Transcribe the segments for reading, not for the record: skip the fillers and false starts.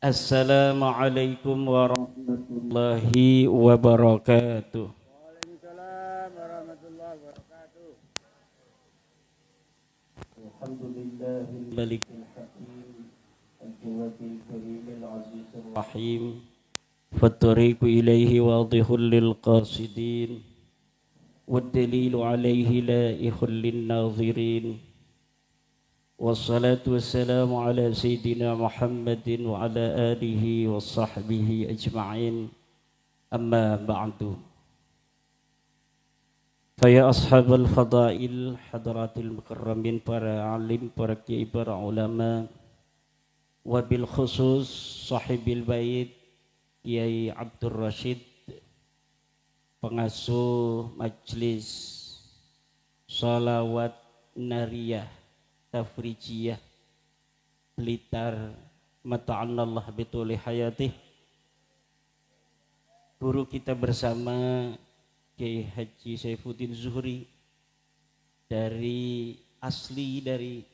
Assalamualaikum warahmatullahi wabarakatuh. Waalaikumsalam warahmatullahi wabarakatuh. Alhamdulillahil malikil hakim al-jawadil karimil azizir rahim fattariqu ilaihi wadihul lil qasidin waddalilu alaihi laihul lin nazirin. Wassalatu wassalamu ala sayyidina Muhammadin wa ala alihi wa sahbihi ajma'in. Amma ba'du. Faya ashabal fadail, hadratil mukarramin, para alim, para kiai, para ulama, wabil khusus sahibil bait Kiai Abdul Rashid, pengasuh majlis salawat nariyah Tafrijiyah Blitar, mata'annallah bituli hayatih. Guru kita bersama Kiai Haji Saifuddin Zuhri dari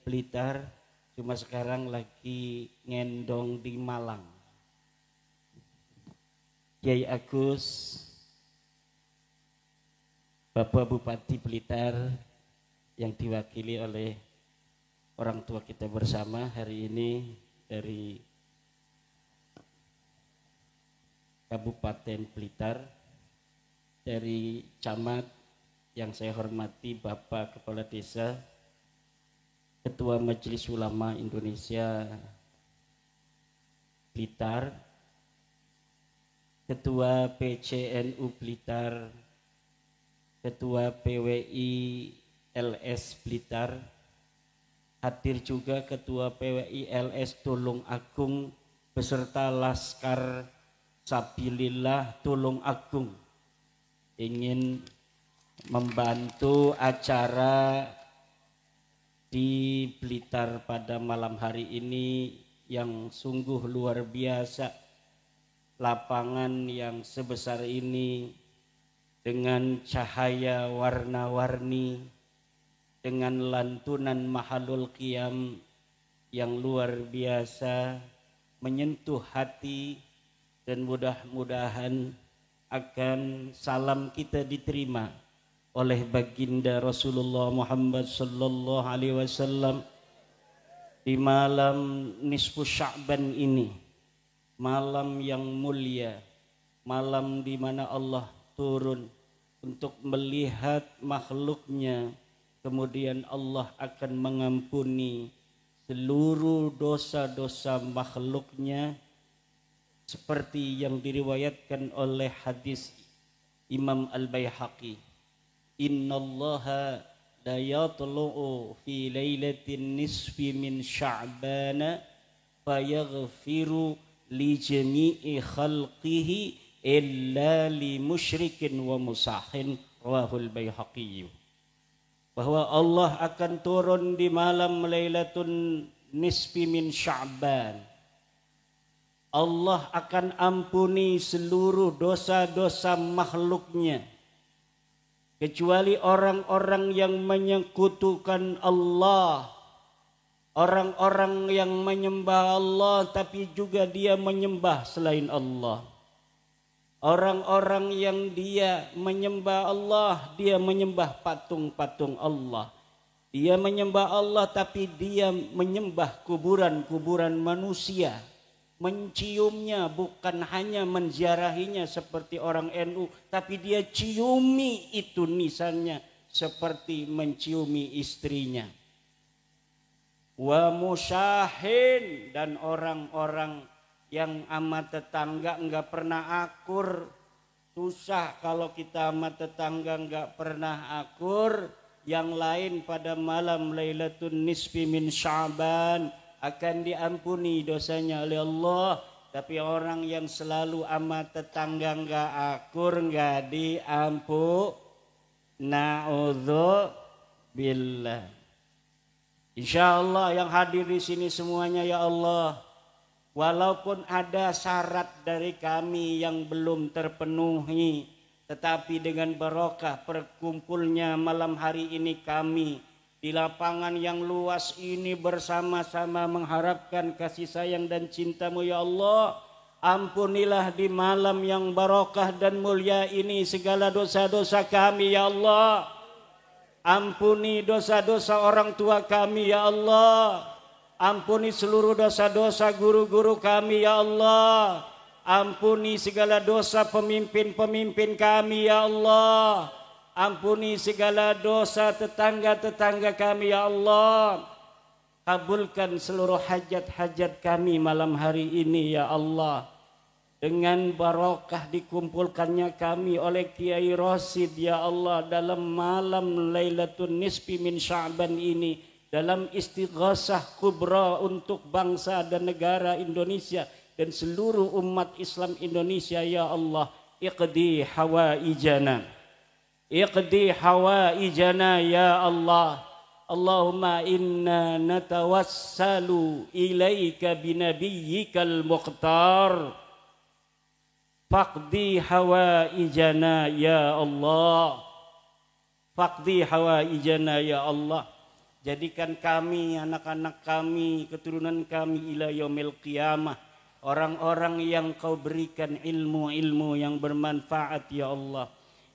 Blitar, cuma sekarang lagi ngendong di Malang. Kiai Agus, Bapak Bupati Blitar yang diwakili oleh orang tua kita bersama hari ini dari Kabupaten Blitar, dari camat yang saya hormati Bapak Kepala Desa, Ketua Majelis Ulama Indonesia Blitar, Ketua PCNU Blitar, Ketua PWI LS Blitar, hadir juga Ketua PWI LS Tulung Agung beserta Laskar Sabilillah Tulung Agung, ingin membantu acara di Blitar pada malam hari ini yang sungguh luar biasa. Lapangan yang sebesar ini dengan cahaya warna-warni, dengan lantunan mahalul qiyam yang luar biasa, menyentuh hati, dan mudah-mudahan akan salam kita diterima oleh baginda Rasulullah Muhammad sallallahu alaihi wasallam di malam nisfu Sya'ban ini, malam yang mulia, malam di mana Allah turun untuk melihat makhluknya. Kemudian Allah akan mengampuni seluruh dosa-dosa makhluknya, seperti yang diriwayatkan oleh hadis Imam Al-Baihaqi. Innallaha la yatlu'u fi lailatin nisfi min Sya'bana fayaghfiru li jami'i khalqihi illa li musyrikin wa musahin, rawahul Baihaqi. Bahwa Allah akan turun di malam Lailatul Nisfi min Sya'ban. Allah akan ampuni seluruh dosa-dosa makhluknya, kecuali orang-orang yang menyekutukan Allah, orang-orang yang menyembah Allah tapi juga dia menyembah selain Allah. Orang-orang yang dia menyembah Allah, dia menyembah patung-patung Allah. Dia menyembah Allah tapi dia menyembah kuburan-kuburan manusia. Menciumnya, bukan hanya menziarahinya seperti orang NU, tapi dia ciumi itu nisannya seperti menciumi istrinya. Wa musyahin, dan orang-orang yang sama tetangga enggak pernah akur. Susah kalau kita sama tetangga enggak pernah akur. Yang lain pada malam Lailatul Nisfi min Sya'ban akan diampuni dosanya oleh Allah. Tapi orang yang selalu sama tetangga enggak akur, enggak diampuni. Na'udzubillah. Insyaallah yang hadir di sini semuanya ya Allah, walaupun ada syarat dari kami yang belum terpenuhi, tetapi dengan barokah perkumpulnya malam hari ini kami di lapangan yang luas ini bersama-sama mengharapkan kasih sayang dan cinta-Mu ya Allah. Ampunilah di malam yang barokah dan mulia ini segala dosa-dosa kami ya Allah. Ampuni dosa-dosa orang tua kami ya Allah. Ampuni seluruh dosa-dosa guru-guru kami ya Allah. Ampuni segala dosa pemimpin-pemimpin kami ya Allah. Ampuni segala dosa tetangga-tetangga kami ya Allah. Kabulkan seluruh hajat-hajat kami malam hari ini ya Allah. Dengan barokah dikumpulkannya kami oleh Kiai Rosid ya Allah dalam malam Lailatul Nisfi min Sya'ban ini, dalam istighasah kubra untuk bangsa dan negara Indonesia dan seluruh umat Islam Indonesia ya Allah. Iqdi hawaijana, iqdi hawaijana ya Allah. Allahumma inna natawassalu ilaika binabiyyikal mukhtar faqdi hawaijana ya Allah. Faqdi hawaijana ya Allah. Jadikan kami, anak-anak kami, keturunan kami ila yaumil qiyamah orang-orang yang Kau berikan ilmu-ilmu yang bermanfaat ya Allah.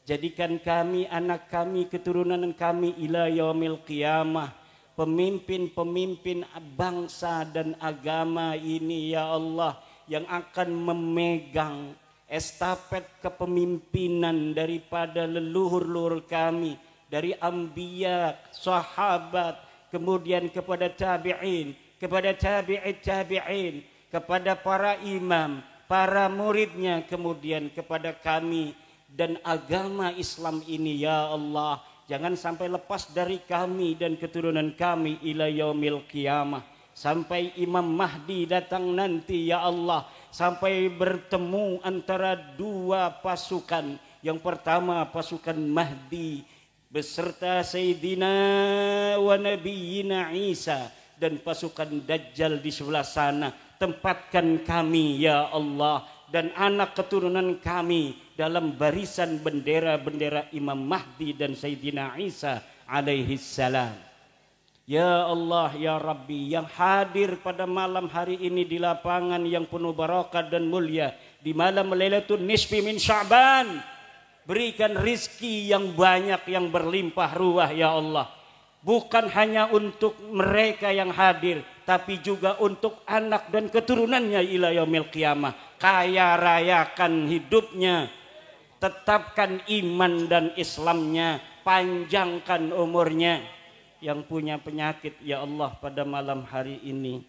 Jadikan kami, anak kami, keturunan kami ila yaumil qiyamah pemimpin-pemimpin bangsa dan agama ini ya Allah, yang akan memegang estafet kepemimpinan daripada leluhur-leluhur kami, dari anbiya, sahabat, kemudian kepada tabi'in, kepada tabi'it tabi'in, kepada para imam, para muridnya, kemudian kepada kami dan agama Islam ini ya Allah. Jangan sampai lepas dari kami dan keturunan kami ila yaumil qiyamah, sampai Imam Mahdi datang nanti ya Allah, sampai bertemu antara dua pasukan. Yang pertama pasukan Mahdi beserta Sayyidina wa Nabiyina Isa, dan pasukan Dajjal di sebelah sana. Tempatkan kami ya Allah dan anak keturunan kami dalam barisan bendera-bendera Imam Mahdi dan Sayyidina Isa alaihi salam. Ya Allah ya Rabbi, yang hadir pada malam hari ini di lapangan yang penuh barakah dan mulia, di malam Lailatul Nisfi min Sya'ban, berikan rizki yang banyak, yang berlimpah ruah ya Allah. Bukan hanya untuk mereka yang hadir, tapi juga untuk anak dan keturunannya ila yaumil qiyamah. Kaya rayakan hidupnya, tetapkan iman dan Islamnya, panjangkan umurnya. Yang punya penyakit ya Allah pada malam hari ini,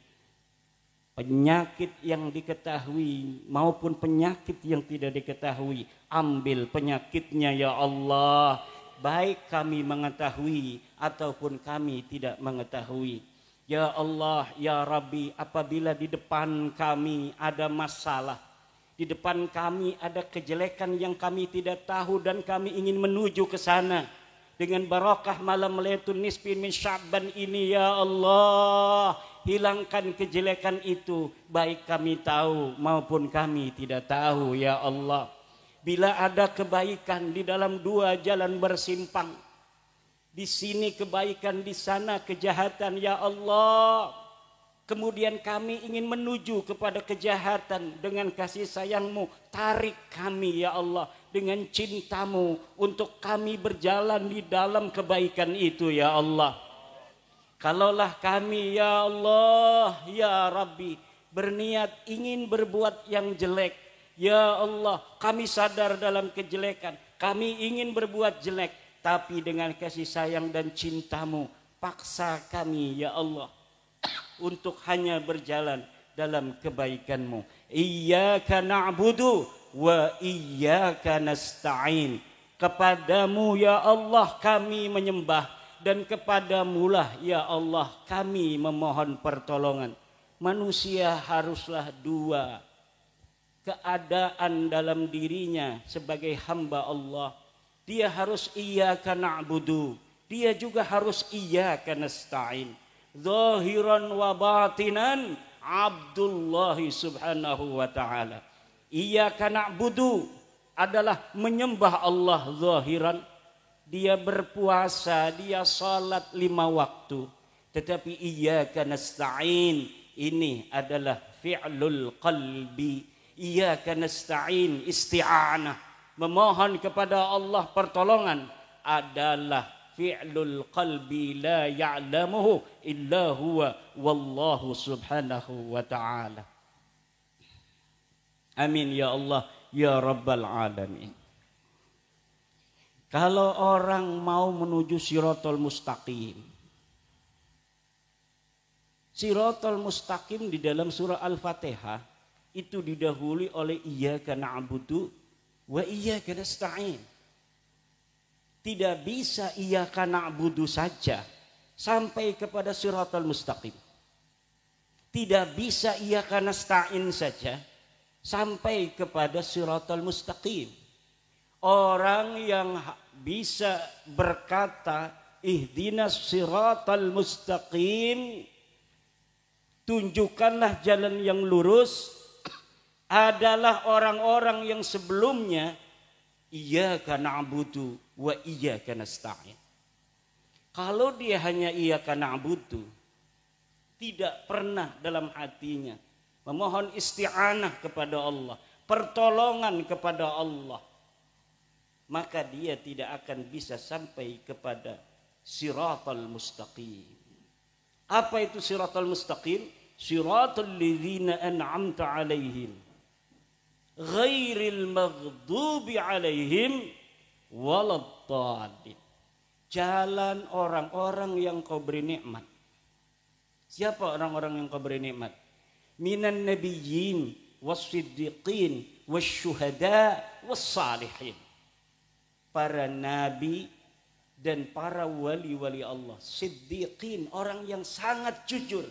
penyakit yang diketahui maupun penyakit yang tidak diketahui, ambil penyakitnya ya Allah, baik kami mengetahui ataupun kami tidak mengetahui. Ya Allah ya Rabbi, apabila di depan kami ada masalah, di depan kami ada kejelekan yang kami tidak tahu dan kami ingin menuju ke sana, dengan barakah malam Lailatul Nisfi min Sya'ban ini ya Allah, hilangkan kejelekan itu, baik kami tahu maupun kami tidak tahu ya Allah. Bila ada kebaikan di dalam dua jalan bersimpang, di sini kebaikan, di sana kejahatan ya Allah, kemudian kami ingin menuju kepada kejahatan, dengan kasih sayang-Mu tarik kami ya Allah dengan cinta-Mu untuk kami berjalan di dalam kebaikan itu ya Allah. Kalaulah kami ya Allah ya Rabbi berniat ingin berbuat yang jelek, ya Allah kami sadar dalam kejelekan, kami ingin berbuat jelek, tapi dengan kasih sayang dan cinta-Mu paksa kami ya Allah untuk hanya berjalan dalam kebaikan-Mu. Iyyaka na'budu wa iyyaka nasta'in. Kepadamu ya Allah kami menyembah, dan kepadamulah ya Allah kami memohon pertolongan. Manusia haruslah dua keadaan dalam dirinya sebagai hamba Allah. Dia harus iyyaka na'budu, dia juga harus iyyaka nasta'in. Zahiran wa batinan Abdullah subhanahu wa ta'ala. Iyyaka na'budu adalah menyembah Allah zahiran, dia berpuasa, dia salat 5 waktu. Tetapi iyyaka nasta'in ini adalah fi'lul qalbi. Iyyaka nasta'in isti'anah, memohon kepada Allah pertolongan adalah fi'lul qalbi la ya'lamuhu illa huwa wallahu subhanahu wa ta'ala. Amin ya Allah ya rabbal alamin. Kalau orang mau menuju Shiratal Mustaqim, Shiratal Mustaqim di dalam surah Al-Fatihah itu didahului oleh iyyaka na'budu wa iyyaka nasta'in. Tidak bisa iyyaka na'budu saja sampai kepada Shiratal Mustaqim. Tidak bisa iyyaka nasta'in saja sampai kepada Shiratal Mustaqim. Orang yang bisa berkata ihdinas siratal mustaqim, tunjukkanlah jalan yang lurus, adalah orang-orang yang sebelumnya iyyaka na'budu wa iyyaka nasta'in. Kalau dia hanya iyyaka na'budu, tidak pernah dalam hatinya memohon isti'anah kepada Allah, pertolongan kepada Allah, maka dia tidak akan bisa sampai kepada Shiratal Mustaqim. Apa itu Shiratal Mustaqim? Shiratal ladzina an'amta 'alaihim ghairil maghdubi 'alaihim waladdallin. Jalan orang-orang yang kau beri nikmat. Siapa orang-orang yang kau beri nikmat? Minan nabiyyin was-siddiqin wasyuhada was-salihin. Para nabi dan para wali-wali Allah, siddiqin, orang yang sangat jujur.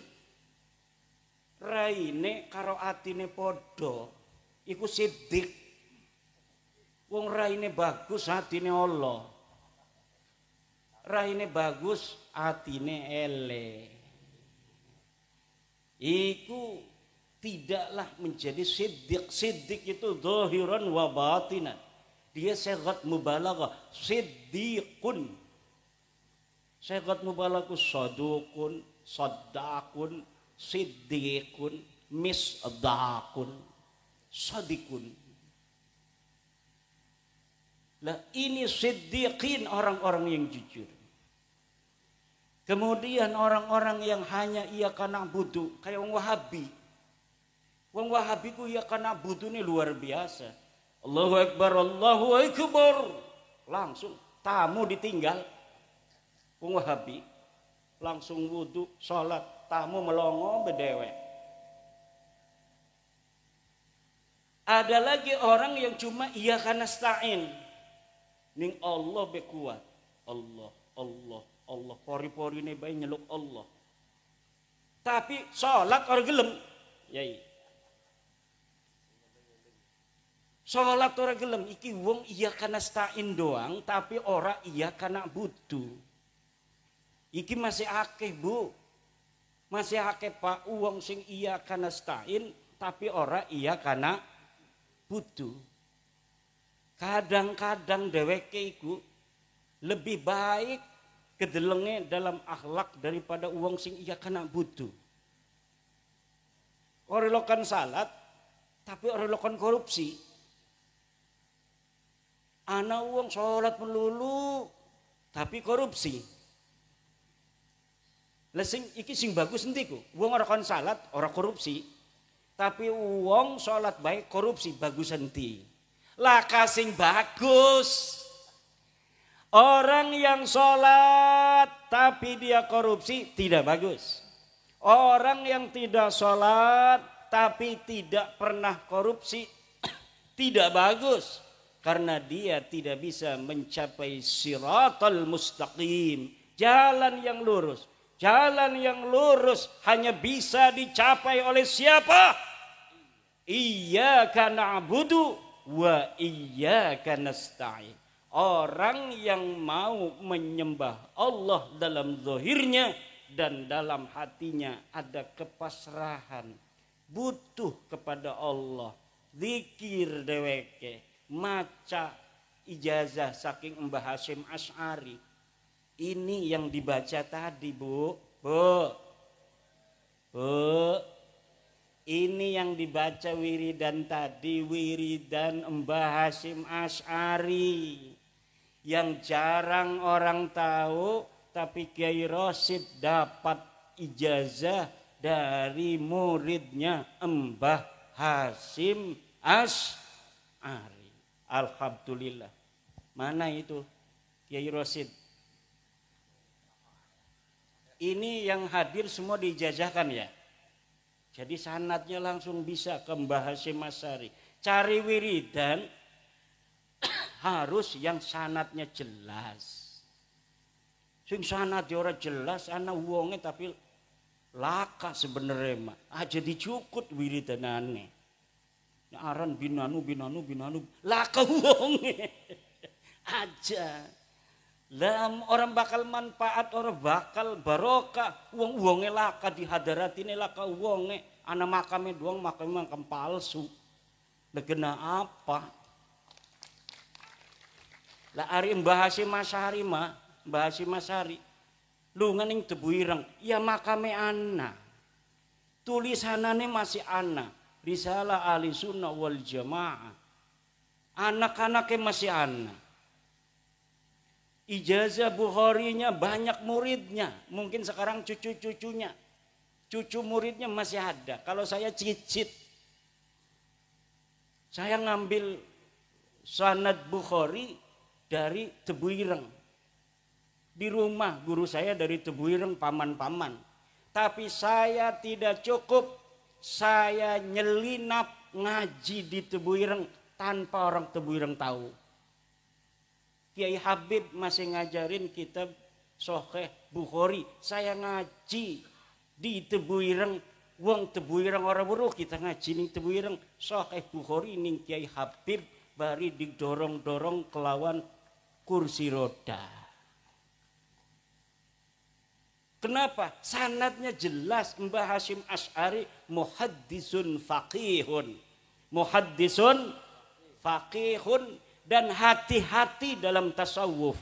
Raine karo atine podo, iku siddiq. Wong raine bagus, atine Allah. Raine bagus, atine ele. Iku tidaklah menjadi siddiq. Siddiq itu zahiran wa batinan. Dia segat mubalaghah, siddiqun. Segat mubalaghah sadukun, saddaqun, siddiqun, misdaqun, sadikun. Lah ini siddiqin, orang-orang yang jujur. Kemudian orang-orang yang hanya iyyaka na'budu, kayak wong Wahabi. Wong Wahabi ku iyyaka na'budu ini luar biasa. Allahu Akbar, Allahu Akbar. Langsung tamu ditinggal. Wong Wahabi langsung wudu, sholat, tamu melongo bedewe. Ada lagi orang yang cuma iyyaka nasta'in. Ning Allah be kuat. Allah, Allah, Allah. Pori-pori ne bae nyeluk Allah. Tapi sholat orang gelem. Yai. Sholat orang gelem, iki wong iyyaka nasta'in doang, tapi ora iyyaka na'budu. Iki masih akeh bu, masih akeh pak wong sing iyyaka nasta'in, tapi ora iyyaka na'budu. Kadang-kadang dheweke iku lebih baik kedelenge dalam akhlak daripada wong sing iyyaka na'budu. Ora lakukan salat, tapi ora lakukan korupsi. Ana wong sholat melulu tapi korupsi. Lah sing iki sing bagus endi ku? Wong ora kon salat, ora korupsi. Tapi wong sholat baik korupsi, bagus endi? Lah sing bagus. Orang yang sholat tapi dia korupsi tidak bagus. Orang yang tidak sholat tapi tidak pernah korupsi tidak bagus. Karena dia tidak bisa mencapai Shiratal Mustaqim, jalan yang lurus. Jalan yang lurus hanya bisa dicapai oleh siapa? Iyyaka na'budu wa iyyaka nasta'in. Orang yang mau menyembah Allah dalam zahirnya dan dalam hatinya ada kepasrahan, butuh kepada Allah, zikir dheweke, maca ijazah saking Mbah Hasyim Asy'ari. Ini yang dibaca tadi, Bu. Ini yang dibaca wiridan tadi, wiridan Mbah Hasyim Asy'ari. Yang jarang orang tahu, tapi Kiai Rosid dapat ijazah dari muridnya Mbah Hasyim Asy'ari. Alhamdulillah. Mana itu Kiai Rosid? Ini yang hadir semua diijazahkan ya. Jadi sanadnya langsung bisa ke Mbah Hasyim Asy'ari. Cari wiridan harus yang sanadnya jelas. Sing sanadnya ora jelas ana wonge tapi laka sebenarnya mah. Aja dicukut wiridanane. Aran binanu laka wonge. Aja. Lah orang bakal manfaat, orang bakal barokah. Wonge laka di hadaratine laka wonge. Ana makame doang makam palsu. Legena apa? Lah ari Mbah Hasyim Asy'ari mah, Mbah Hasyim Asy'ari lunga ning Tebu Ireng, ya makame ana. Tulisanane masih ana. Risalah Ahli Sunnah wal Jamaah. Anak-anaknya masih ana. Ijazah Bukharinya banyak muridnya. Mungkin sekarang cucu-cucunya. Cucu muridnya masih ada. Kalau saya cicit. Saya ngambil sanad Bukhari dari Tebu Ireng. Di rumah guru saya dari Tebu Ireng, paman-paman. Tapi saya tidak cukup. Saya nyelinap ngaji di Tebu Ireng tanpa orang Tebu Ireng tahu. Kiai Habib masih ngajarin kitab Sahih Bukhari. Saya ngaji di Tebu Ireng. Wong Tebu Ireng orang weruh kita ngaji ning Tebu Ireng Sahih Bukhari ning Kiai Habib bari didorong-dorong kelawan kursi roda. Kenapa? Sanadnya jelas. Mbah Hasyim Asy'ari muhaddisun faqihun. Muhaddisun faqihun. Dan hati-hati dalam tasawuf.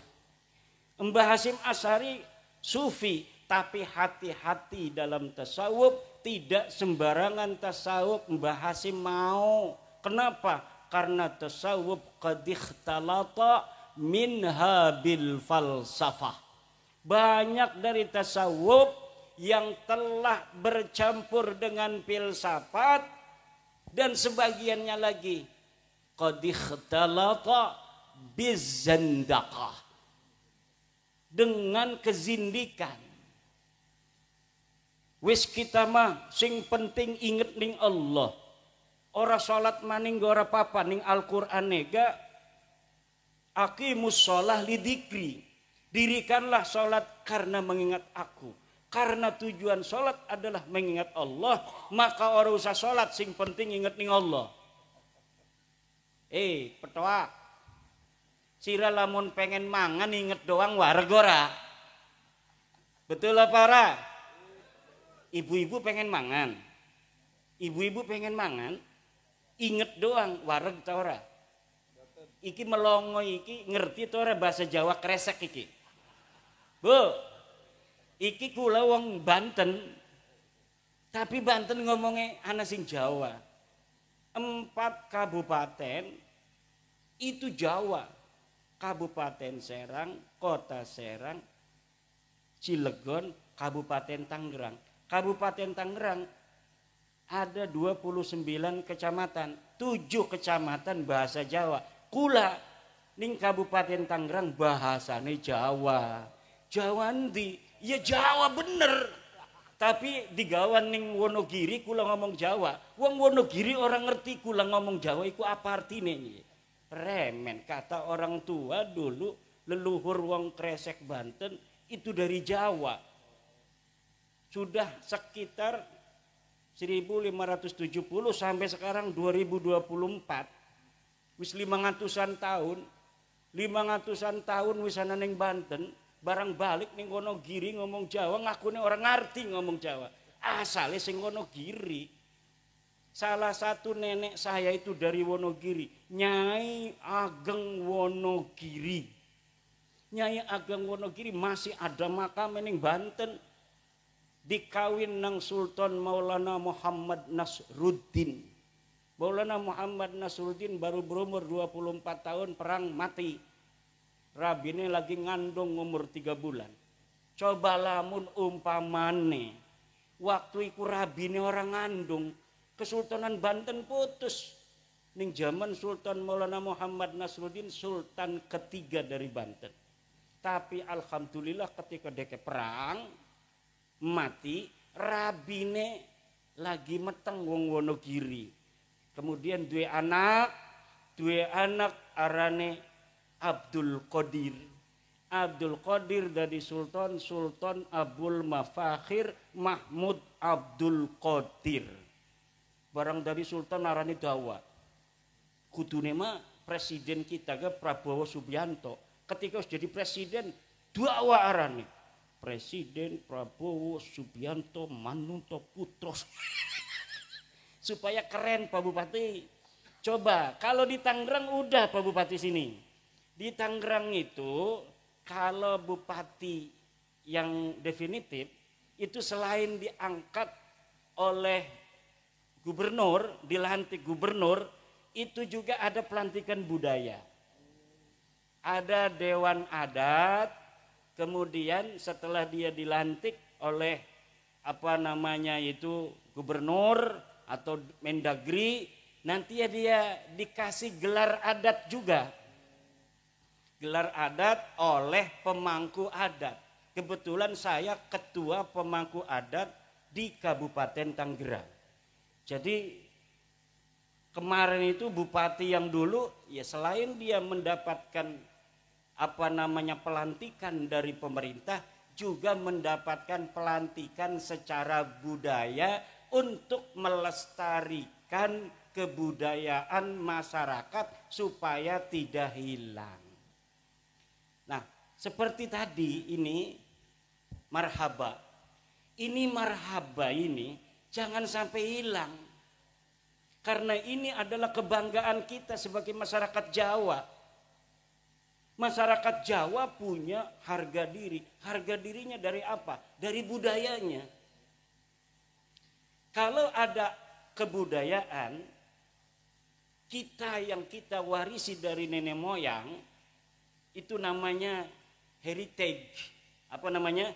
Mbah Hasyim Asy'ari sufi, tapi hati-hati dalam tasawuf. Tidak sembarangan tasawuf Mbah Hasyim mau. Kenapa? Karena tasawuf qad ikhtalata minha bil falsafah. Banyak dari tasawuf yang telah bercampur dengan filsafat, dan sebagiannya lagi qad ikhtalata bizandaqah, dengan kezindikan. Wis kita mah sing penting inget ning Allah. Ora salat maning ora apa-apa ning Al-Qur'an nega aqimus shalah lidzikri. Dirikanlah salat karena mengingat aku. Karena tujuan salat adalah mengingat Allah, maka ora usah salat sing penting inget ning Allah. Petoa. Sira lamun pengen mangan inget doang wareg ora? Betul apa ora? Ibu-ibu pengen mangan. Ibu-ibu pengen mangan, inget doang wareg ta ora? Iki melongo iki ngerti ta ora bahasa Jawa kresek iki? Bu, iki kula wong Banten. Tapi Banten ngomongnya ana sing Jawa. 4 kabupaten itu Jawa. Kabupaten Serang, Kota Serang, Cilegon, Kabupaten Tangerang. Kabupaten Tangerang ada 29 kecamatan, 7 kecamatan bahasa Jawa. Kula ning Kabupaten Tangerang bahasane Jawa. Jawa ndi? Ya Jawa bener. Tapi digawan ning Wonogiri kula ngomong Jawa. Wong Wonogiri orang ngerti kula ngomong Jawa iku apa artine? Remen. Kata orang tua dulu leluhur wong Kresek Banten itu dari Jawa. Sudah sekitar 1570 sampai sekarang 2024. Wis 500-an tahun. 500-an tahun wis ana ning Banten. Barang balik ning Wonogiri ngomong Jawa, ngakune orang ngerti ngomong Jawa. Asale sing Wonogiri. Salah satu nenek saya itu dari Wonogiri, Nyai Ageng Wonogiri. Nyai Ageng Wonogiri masih ada makam ning Banten. Dikawin nang Sultan Maulana Muhammad Nasruddin. Maulana Muhammad Nasruddin baru berumur 24 tahun perang mati. Rabine lagi ngandung umur 3 bulan. Coba lamun umpamane waktu iku rabine orang ngandung, Kesultanan Banten putus. Ning zaman Sultan Maulana Muhammad Nasruddin sultan ketiga dari Banten. Tapi alhamdulillah ketika deke perang mati, rabine lagi meteng wong Wonogiri. Kemudian dua anak arane Abdul Qadir. Abdul Qadir dari Sultan Abdul Mafakhir Mahmud Abdul Qadir. Barang dari Sultan arane dawa. Kudune mah presiden kita ke Prabowo Subianto. Ketika jadi presiden dawa arane. Presiden Prabowo Subianto Manunto Putro. Supaya keren Pak Bupati. Coba kalau di Tangerang udah Pak Bupati sini. Di Tangerang itu kalau bupati yang definitif itu selain diangkat oleh gubernur, dilantik gubernur, itu juga ada pelantikan budaya. Ada dewan adat, kemudian setelah dia dilantik oleh gubernur atau Mendagri, nanti ya dia dikasih gelar adat juga. Gelar adat oleh pemangku adat. Kebetulan saya ketua pemangku adat di Kabupaten Tangerang. Jadi kemarin itu bupati yang dulu ya selain dia mendapatkan pelantikan dari pemerintah, juga mendapatkan pelantikan secara budaya untuk melestarikan kebudayaan masyarakat supaya tidak hilang. Nah, seperti tadi ini marhaba. Ini marhaba ini jangan sampai hilang. Karena ini adalah kebanggaan kita sebagai masyarakat Jawa. Masyarakat Jawa punya harga diri. Harga dirinya dari apa? Dari budayanya. Kalau ada kebudayaan kita yang kita warisi dari nenek moyang, itu namanya heritage. Apa namanya?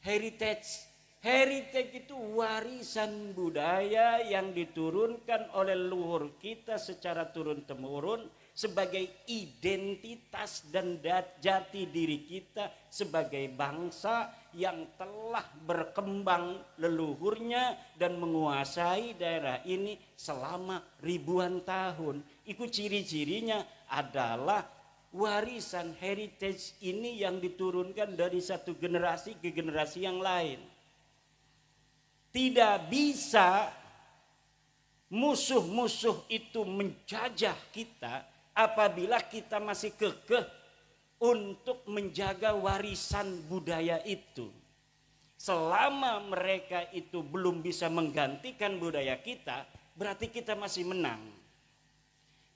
Heritage. Heritage itu warisan budaya yang diturunkan oleh leluhur kita secara turun-temurun sebagai identitas dan jati diri kita sebagai bangsa yang telah berkembang leluhurnya dan menguasai daerah ini selama ribuan tahun. Itu ciri-cirinya adalah warisan heritage ini yang diturunkan dari satu generasi ke generasi yang lain. Tidak bisa musuh-musuh itu menjajah kita apabila kita masih kekeh untuk menjaga warisan budaya itu. Selama mereka itu belum bisa menggantikan budaya kita, berarti kita masih menang.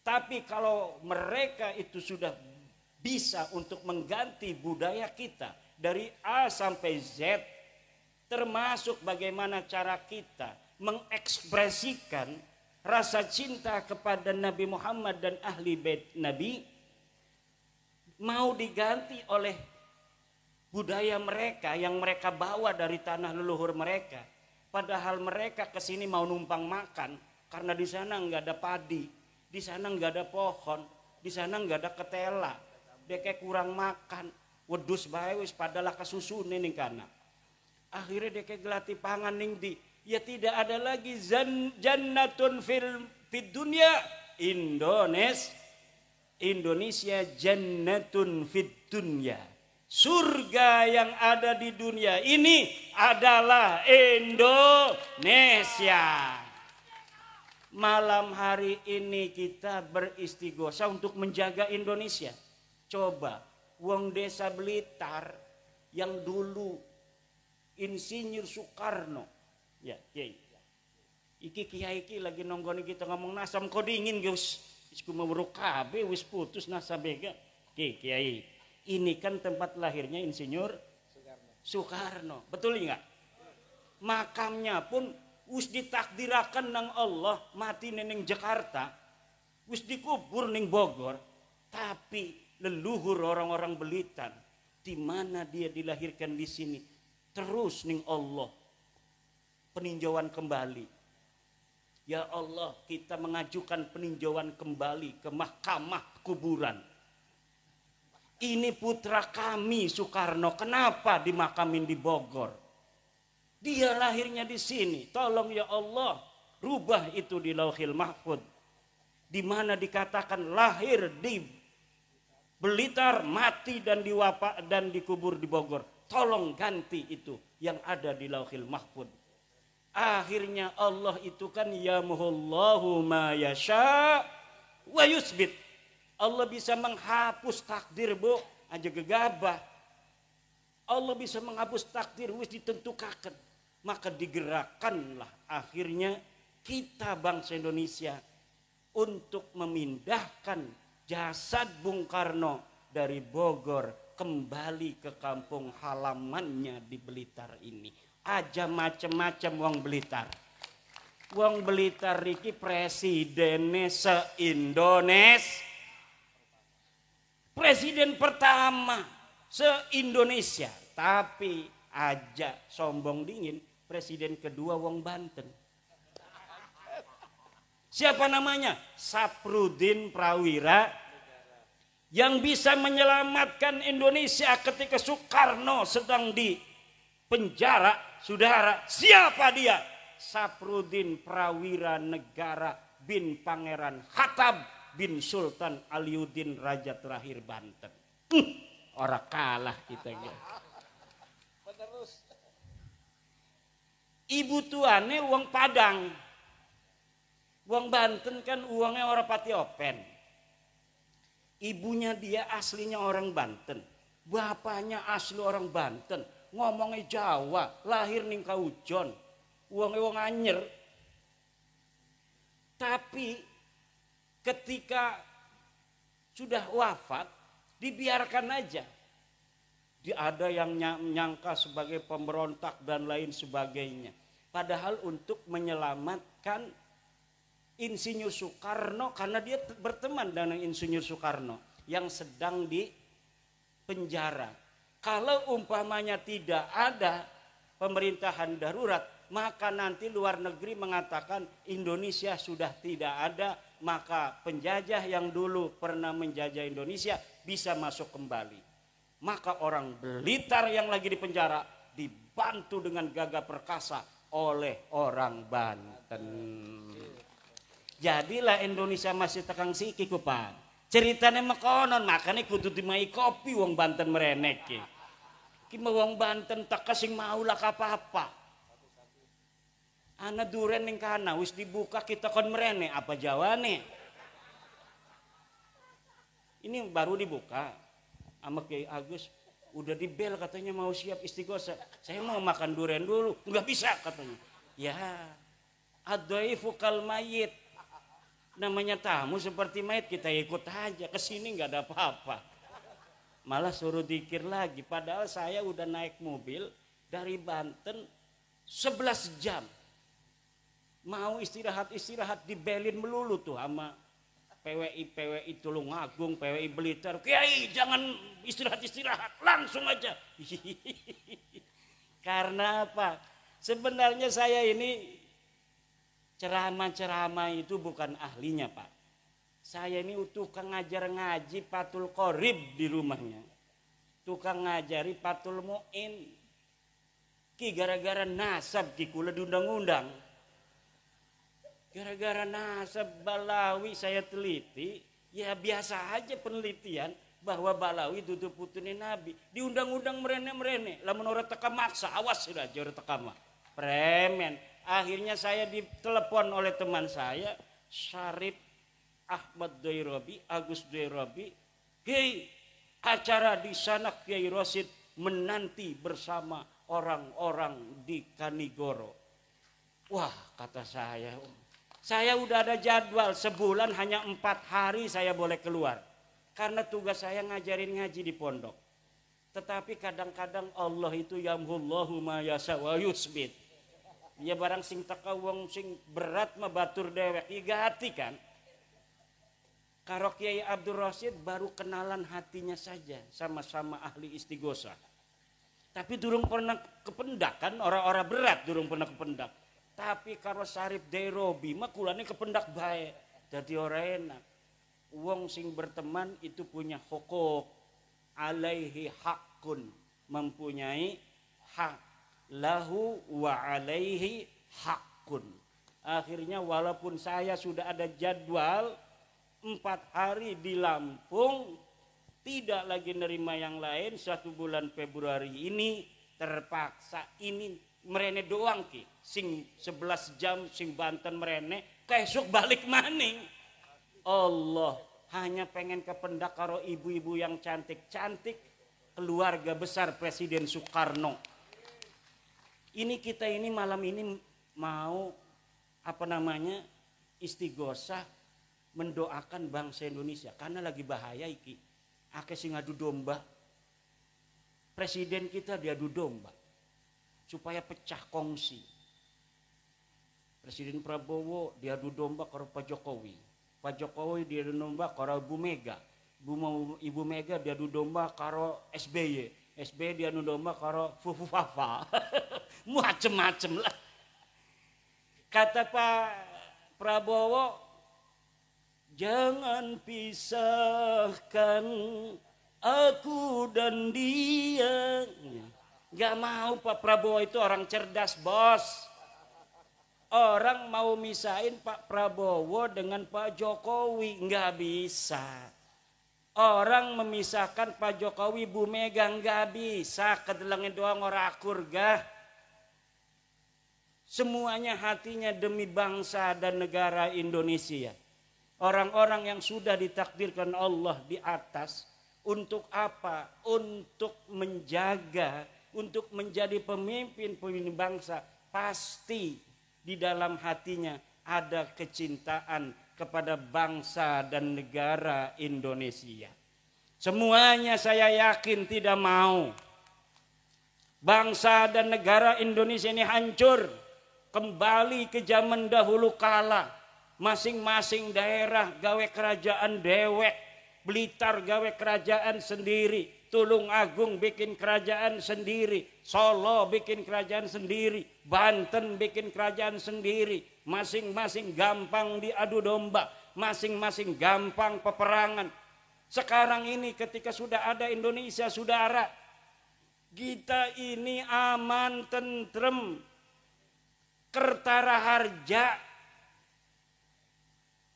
Tapi kalau mereka itu sudah bisa untuk mengganti budaya kita dari A sampai Z, termasuk bagaimana cara kita mengekspresikan rasa cinta kepada Nabi Muhammad dan ahli bait Nabi, mau diganti oleh budaya mereka yang mereka bawa dari tanah leluhur mereka. Padahal mereka kesini mau numpang makan karena di sana nggak ada padi, di sana nggak ada pohon, di sana nggak ada ketela, deke kurang makan, wedus bae wis padahal kasusune ning kana. Akhirnya deke gelati pangan ning di, ya tidak ada lagi jannatun fid dunya Indonesia jannatun fid dunya. Surga yang ada di dunia ini adalah Indonesia. Malam hari ini kita beristighosa untuk menjaga Indonesia. Coba wong desa Blitar yang dulu Insinyur Soekarno, ya, Iki kiai iki lagi nonggoni kita ngomong nasam kok dingin Gus. Wis kumuruk kabeh wis putus nasabega. Kiai. Ini kan tempat lahirnya Insinyur Soekarno. Betul enggak? Makamnya pun wis ditakdirakan nang Allah mati neneng Jakarta. Wis dikubur ning Bogor. Tapi leluhur orang-orang Blitar di mana dia dilahirkan di sini terus ning Allah peninjauan kembali. Ya Allah, kita mengajukan peninjauan kembali ke mahkamah kuburan. Ini putra kami Soekarno, kenapa dimakamin di Bogor? Dia lahirnya di sini. Tolong ya Allah, rubah itu di Lauhil Mahfuz. Di mana dikatakan lahir di Blitar, mati dan dikubur di Bogor. Tolong ganti itu yang ada di Lauhil Mahfuz. Akhirnya Allah itu kan yamhullahu ma yasha wa yusbit. Allah bisa menghapus takdir, Bu, aja gegabah. Allah bisa menghapus takdir wis ditentukan. Maka digerakkanlah akhirnya kita bangsa Indonesia untuk memindahkan jasad Bung Karno dari Bogor kembali ke kampung halamannya di Blitar ini. Aja macem-macem wong Blitar. Wong Blitar iki presiden se-Indonesia. Presiden pertama se-Indonesia. Tapi aja sombong dingin, presiden kedua wong Banten. Siapa namanya? Saprudin Prawira. Yang bisa menyelamatkan Indonesia ketika Soekarno sedang di penjara. Saudara, siapa dia? Saprudin Prawira Negara bin Pangeran Hatab bin Sultan Aliuddin Raja terakhir Banten. Orang kalah kita gitu. Ibu tuane uang Padang. Uang Banten kan uangnya orang pati open. Ibunya dia aslinya orang Banten. Bapaknya asli orang Banten. Ngomongnya Jawa, lahir ning Kaujon, wong anyer. Tapi ketika sudah wafat, dibiarkan aja. Ada yang menyangka sebagai pemberontak dan lain sebagainya. Padahal untuk menyelamatkan Insinyur Soekarno, karena dia berteman dengan Insinyur Soekarno yang sedang di penjara. Kalau umpamanya tidak ada pemerintahan darurat, maka nanti luar negeri mengatakan Indonesia sudah tidak ada, maka penjajah yang dulu pernah menjajah Indonesia bisa masuk kembali. Maka orang Blitar yang lagi di penjara dibantu dengan gagah perkasa oleh orang Banten. Jadilah Indonesia masih tekang siki kupan. Ceritanya mekonon, makanya kudu dimai kopi wong Banten merenek ki. Ki wong Banten tak kasing maulah apa-apa. Ana duren ning kana wis dibuka kita kon merene apa jawane. Ini baru dibuka. Sama Kiai Agus udah dibel katanya mau siap istighosah. Saya mau makan duren dulu, enggak bisa katanya. Ya, adhaifu kal mayit. Namanya tamu seperti mayit, kita ikut aja. Kesini nggak ada apa-apa. Malah suruh dikir lagi. Padahal saya udah naik mobil dari Banten 11 jam. Mau istirahat dibelin melulu tuh sama PWI Tulungagung, PWI Blitar. Kiai jangan istirahat, langsung aja. Karena apa? Sebenarnya saya ini ceramah itu bukan ahlinya, Pak. Saya ini tukang ngajar ngaji Patul Qorib di rumahnya. Tukang ngajari Patul Mu'in. Ki gara-gara nasab ki kula diundang-undang. Gara-gara nasab Balawi saya teliti, ya biasa aja penelitian bahwa Balawi dudu putune Nabi. Diundang-undang merene-merene, lamun ora teka maksa, awas sudah jare teka mah. Premen. Akhirnya saya ditelepon oleh teman saya, Syarif Ahmad Doirobi, Agus Doirobi. Kiai, acara di sana Kiai Rosid menanti bersama orang-orang di Kanigoro. Wah, kata saya udah ada jadwal, sebulan hanya 4 hari saya boleh keluar. Karena tugas saya ngajarin ngaji di pondok. Tetapi kadang-kadang Allah itu yamhullahu ma yasha wa yusbit. Ya barang sing teka wong sing berat mah batur dewek igati kan. Karo Kiai Abdul Rasyid baru kenalan hatinya saja, sama-sama ahli istighosah. Tapi durung pernah kependak kan, orang-orang berat durung pernah kependak. Tapi karo Sarip Dairobi mah kulane kependak baik. Jadi orang enak. Wong sing berteman itu punya hukuk, alaihi hakun, mempunyai hak, lahu wa alaihi hakun. Akhirnya walaupun saya sudah ada jadwal 4 hari di Lampung, tidak lagi nerima yang lain. 1 bulan Februari ini terpaksa ini merene doang ki, sing 11 jam sing Banten merene, keesuk balik maning. Allah hanya pengen kependak karo ibu-ibu yang cantik-cantik, keluarga besar Presiden Soekarno. Ini kita ini malam ini mau istighosah mendoakan bangsa Indonesia karena lagi bahaya iki. Akeh sing adu domba. Presiden kita diadu domba supaya pecah kongsi. Presiden Prabowo diadu domba karo Pak Jokowi. Pak Jokowi diadu domba karo Ibu Mega. Ibu Mega diadu domba karo SBY. SBY diadu domba karo Fufu Fafa. Macem-macem lah. Kata Pak Prabowo, jangan pisahkan aku dan dia. Gak mau. Pak Prabowo itu orang cerdas, bos. Orang mau misahin Pak Prabowo dengan Pak Jokowi, nggak bisa. Orang memisahkan Pak Jokowi Bu Mega, nggak bisa. Kedelengin doang orang akur gah. Semuanya hatinya demi bangsa dan negara Indonesia. Orang-orang yang sudah ditakdirkan Allah di atas untuk apa? Untuk menjaga, untuk menjadi pemimpin bangsa. Pasti di dalam hatinya ada kecintaan kepada bangsa dan negara Indonesia. Semuanya saya yakin tidak mau bangsa dan negara Indonesia ini hancur, kembali ke zaman dahulu kala. Masing-masing daerah gawe kerajaan dewek, Blitar gawe kerajaan sendiri, Tulung Agung bikin kerajaan sendiri, Solo bikin kerajaan sendiri, Banten bikin kerajaan sendiri. Masing-masing gampang diadu domba, masing-masing gampang peperangan. Sekarang ini ketika sudah ada Indonesia, saudara, kita ini aman, tentrem, kertara harja.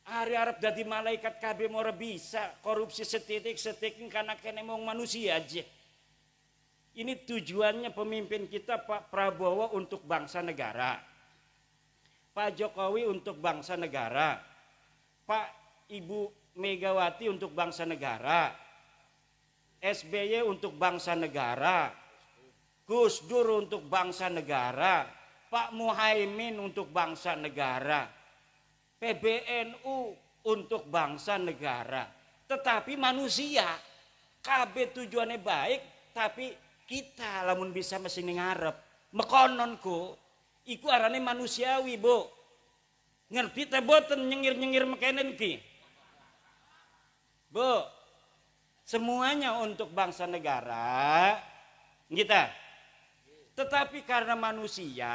Hari Arab jadi malaikat KB mau bisa korupsi setitik karena kena mau manusia aja. Ini tujuannya pemimpin kita Pak Prabowo untuk bangsa negara, Pak Jokowi untuk bangsa negara, Pak Ibu Megawati untuk bangsa negara, SBY untuk bangsa negara, Gus Dur untuk bangsa negara, Pak Muhaimin untuk bangsa negara, PBNU untuk bangsa negara. Tetapi manusia KB tujuannya baik, tapi kita lamun bisa mesin ngarep mekononku iku arane manusiawi, Bu. Ngerti teh boten nyengir-nyengir mekenen ki? Bu, semuanya untuk bangsa negara kita. Tetapi karena manusia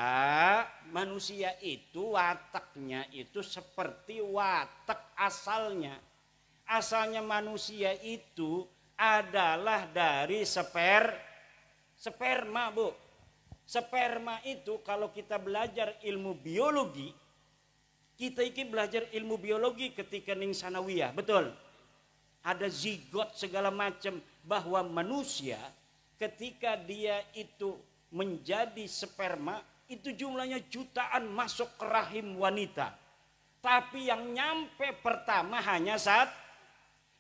itu wataknya itu seperti watak asalnya. Asalnya manusia itu adalah dari sperma, Bu. Sperma itu kalau kita belajar ilmu biologi, kita ini belajar ilmu biologi ketika ning sanawiyah, betul? Ada zigot segala macam, bahwa manusia ketika dia itu menjadi sperma itu jumlahnya jutaan masuk ke rahim wanita. Tapi yang nyampe pertama hanya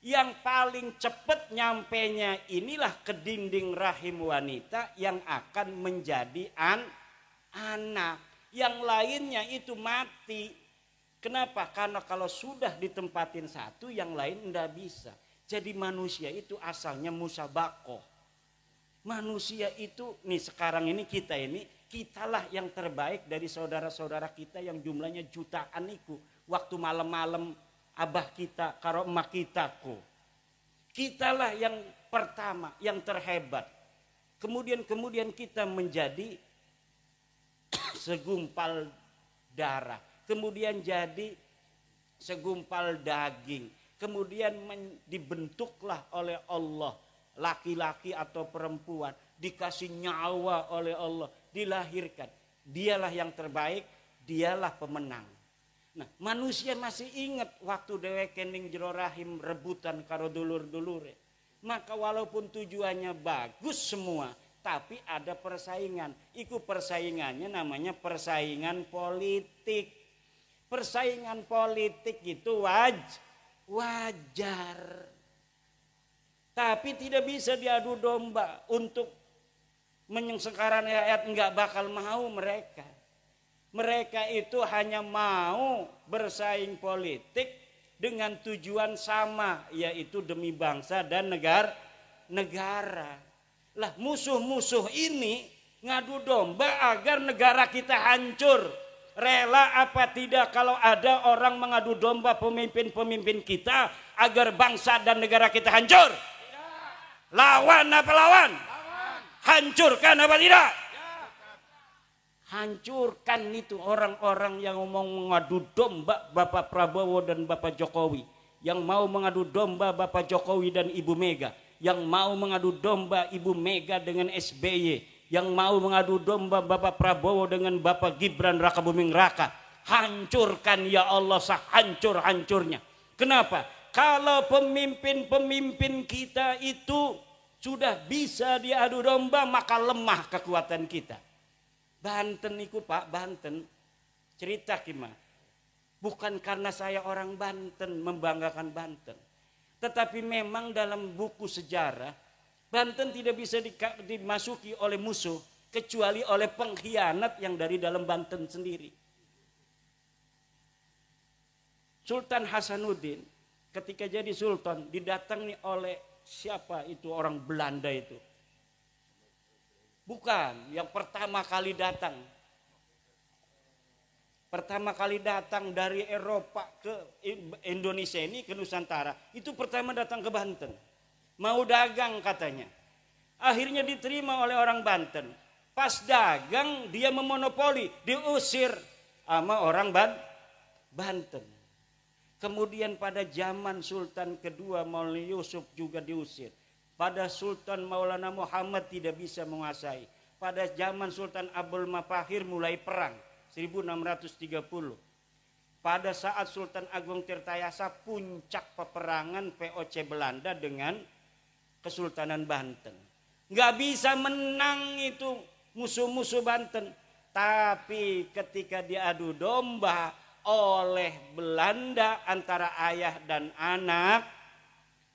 yang paling cepat nyampenya inilah ke dinding rahim wanita yang akan menjadi anak. yang lainnya itu mati. Kenapa? Karena kalau sudah ditempatin satu, yang lain tidak bisa. Jadi manusia itu asalnya musabakoh. Manusia itu, nih sekarang ini kitalah yang terbaik dari saudara-saudara kita yang jumlahnya jutaan itu. Waktu malam-malam abah kita, karo emak kita ku. Kitalah yang pertama, yang terhebat. Kemudian kita menjadi segumpal darah. Kemudian jadi segumpal daging. Kemudian dibentuklah oleh Allah. Laki-laki atau perempuan. Dikasih nyawa oleh Allah. Dilahirkan. Dialah yang terbaik. Dialah pemenang. Nah, manusia masih ingat waktu dewek kening jero rahim rebutan karo dulur-dulure. Maka walaupun tujuannya bagus semua, tapi ada persaingan. Iku persaingannya namanya persaingan politik. Persaingan politik itu wajar. Tapi tidak bisa diadu domba untuk menyengsarakan rakyat, enggak bakal mau mereka. Mereka itu hanya mau bersaing politik dengan tujuan sama, yaitu demi bangsa dan negara. Lah musuh-musuh ini ngadu domba agar negara kita hancur. Rela apa tidak kalau ada orang mengadu domba pemimpin-pemimpin kita agar bangsa dan negara kita hancur? Lawan apa lawan? Hancurkan apa tidak? Hancurkan itu orang-orang yang mau mengadu domba Bapak Prabowo dan Bapak Jokowi. Yang mau mengadu domba Bapak Jokowi dan Ibu Mega. Yang mau mengadu domba Ibu Mega dengan SBY. Yang mau mengadu domba Bapak Prabowo dengan Bapak Gibran Raka Buming Raka. Hancurkan ya Allah sehancur-hancurnya. Kenapa? Kalau pemimpin-pemimpin kita itu sudah bisa diadu domba, maka lemah kekuatan kita. Banten niku Pak, Banten cerita gimana? Bukan karena saya orang Banten membanggakan Banten, tetapi memang dalam buku sejarah Banten tidak bisa dimasuki oleh musuh kecuali oleh pengkhianat yang dari dalam Banten sendiri. Sultan Hasanuddin ketika jadi sultan didatangi oleh siapa itu orang Belanda itu? Bukan, yang pertama kali datang. Pertama kali datang dari Eropa ke Indonesia ini, ke Nusantara. Itu pertama datang ke Banten. Mau dagang katanya. Akhirnya diterima oleh orang Banten. Pas dagang dia memonopoli, diusir sama orang Banten. Kemudian pada zaman Sultan kedua Maulana Yusuf juga diusir. Pada Sultan Maulana Muhammad tidak bisa menguasai. Pada zaman Sultan Abdul Mafahir mulai perang 1630. Pada saat Sultan Agung Tirtayasa puncak peperangan VOC Belanda dengan Kesultanan Banten. Nggak bisa menang itu musuh-musuh Banten. Tapi ketika diadu domba oleh Belanda antara ayah dan anak,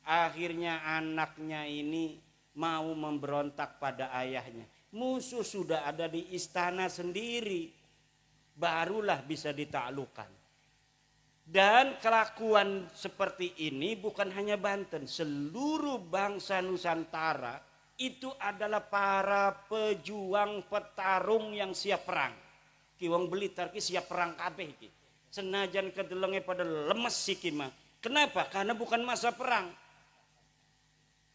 akhirnya anaknya ini mau memberontak pada ayahnya. Musuh sudah ada di istana sendiri, barulah bisa ditaklukkan. Dan kelakuan seperti ini bukan hanya Banten, seluruh bangsa Nusantara itu adalah para pejuang petarung yang siap perang. Ki wong Blitar ki siap perang kabeh ki. Senajan kedelenge pada lemes siki mah. Kenapa? Karena bukan masa perang.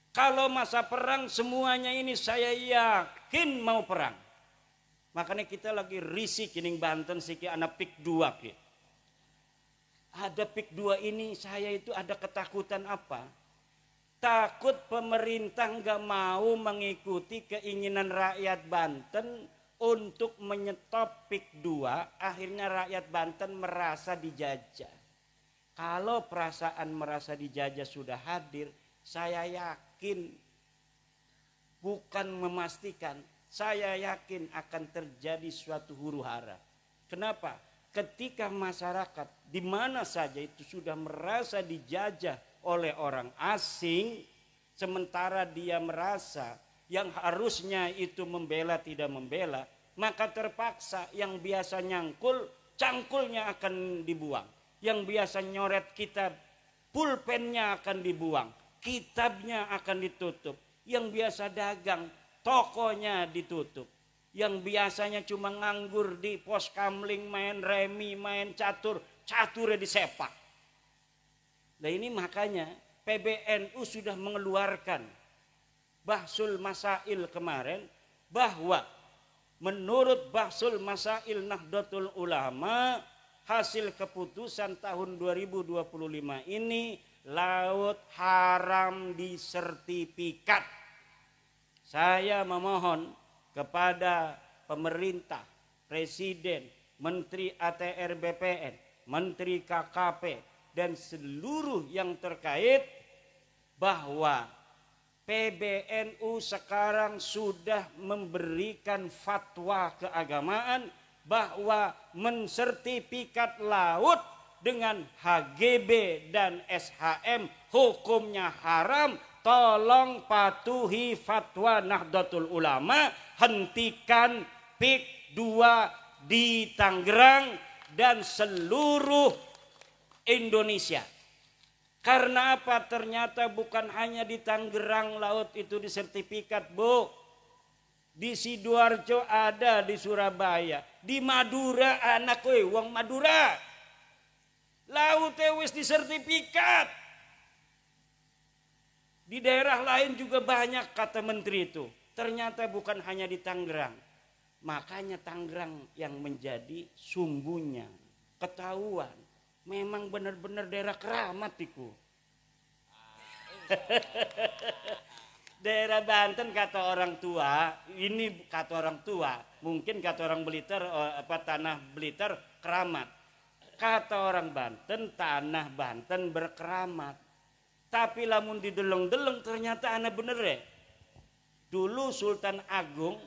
Kalau masa perang semuanya ini saya yakin mau perang. Makanya kita lagi risih kining Banten siki anak pik 2 ki. Ada pik 2 ini saya itu ada ketakutan apa? Takut pemerintah nggak mau mengikuti keinginan rakyat Banten untuk menyetop pik 2, akhirnya rakyat Banten merasa dijajah. Kalau perasaan merasa dijajah sudah hadir, saya yakin, bukan memastikan, saya yakin akan terjadi suatu huru hara. Kenapa? Ketika masyarakat di mana saja itu sudah merasa dijajah oleh orang asing, sementara dia merasa yang harusnya itu membela tidak membela, maka terpaksa yang biasa nyangkul, cangkulnya akan dibuang. Yang biasa nyoret kitab, pulpennya akan dibuang. Kitabnya akan ditutup. Yang biasa dagang, tokonya ditutup. Yang biasanya cuma nganggur di pos kamling, main remi, main catur, caturnya disepak. Nah ini makanya PBNU sudah mengeluarkan Bahsul Masail kemarin, bahwa menurut Bahsul Masail Nahdlatul Ulama, hasil keputusan tahun 2025 ini laut haram disertifikat. Saya memohon kepada pemerintah, presiden, menteri ATR BPN, menteri KKP, dan seluruh yang terkait bahwa PBNU sekarang sudah memberikan fatwa keagamaan bahwa mensertifikat laut dengan HGB dan SHM hukumnya haram. Tolong patuhi fatwa Nahdlatul Ulama, hentikan PIK 2 di Tangerang dan seluruh Indonesia. Karena apa? Ternyata bukan hanya di Tangerang laut itu disertifikat, Bu. Di Sidoarjo ada, di Surabaya, di Madura, anak wong Madura. Lautnya wis disertifikat. Di daerah lain juga banyak, kata menteri itu. Ternyata bukan hanya di Tangerang. Makanya Tangerang yang menjadi sumbunya. Ketahuan. Memang benar-benar daerah keramat itu. Daerah Banten kata orang tua, ini kata orang tua, mungkin kata orang Blitar, tanah Blitar keramat. Kata orang Banten, tanah Banten berkeramat. Tapi lamun dideleng-deleng ternyata anak bener ya. Dulu Sultan Agung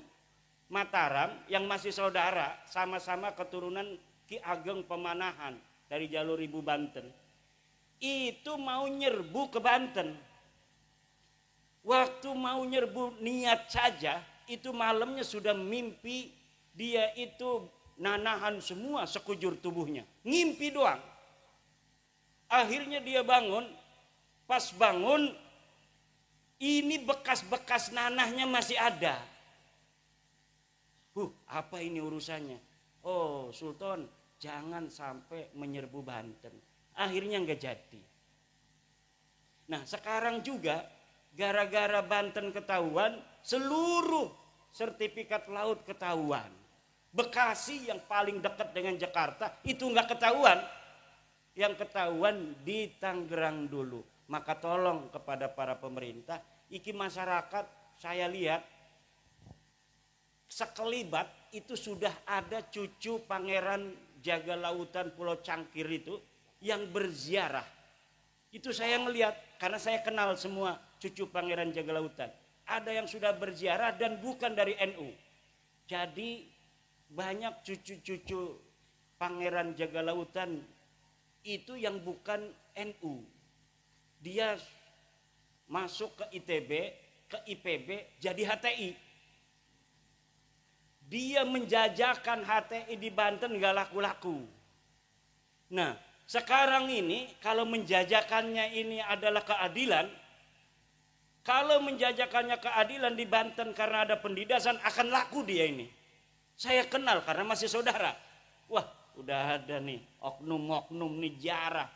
Mataram yang masih saudara, sama-sama keturunan Ki Ageng Pemanahan dari jalur Ibu Banten. Itu mau nyerbu ke Banten. Waktu mau nyerbu niat saja, itu malamnya sudah mimpi dia itu nanahan semua sekujur tubuhnya. Ngimpi doang. Akhirnya dia bangun. Pas bangun, ini bekas-bekas nanahnya masih ada. Apa ini urusannya? Oh, Sultan, jangan sampai menyerbu Banten. Akhirnya nggak jadi. Nah, sekarang juga gara-gara Banten ketahuan, seluruh sertifikat laut ketahuan. Bekasi yang paling dekat dengan Jakarta itu nggak ketahuan. Yang ketahuan di Tangerang dulu. Maka tolong kepada para pemerintah, iki masyarakat saya lihat sekelibat itu sudah ada cucu Pangeran Jaga Lautan Pulau Cangkir itu yang berziarah. Itu saya melihat karena saya kenal semua cucu Pangeran Jaga Lautan. Ada yang sudah berziarah dan bukan dari NU. Jadi banyak cucu-cucu Pangeran Jaga Lautan itu yang bukan NU. Dia masuk ke ITB, ke IPB, jadi HTI. Dia menjajakan HTI di Banten gak laku-laku. Nah, sekarang ini kalau menjajakannya ini adalah keadilan, kalau menjajakannya keadilan di Banten karena ada pendidasan, akan laku dia ini. Saya kenal karena masih saudara. Wah, udah ada nih oknum-oknum nih jarah.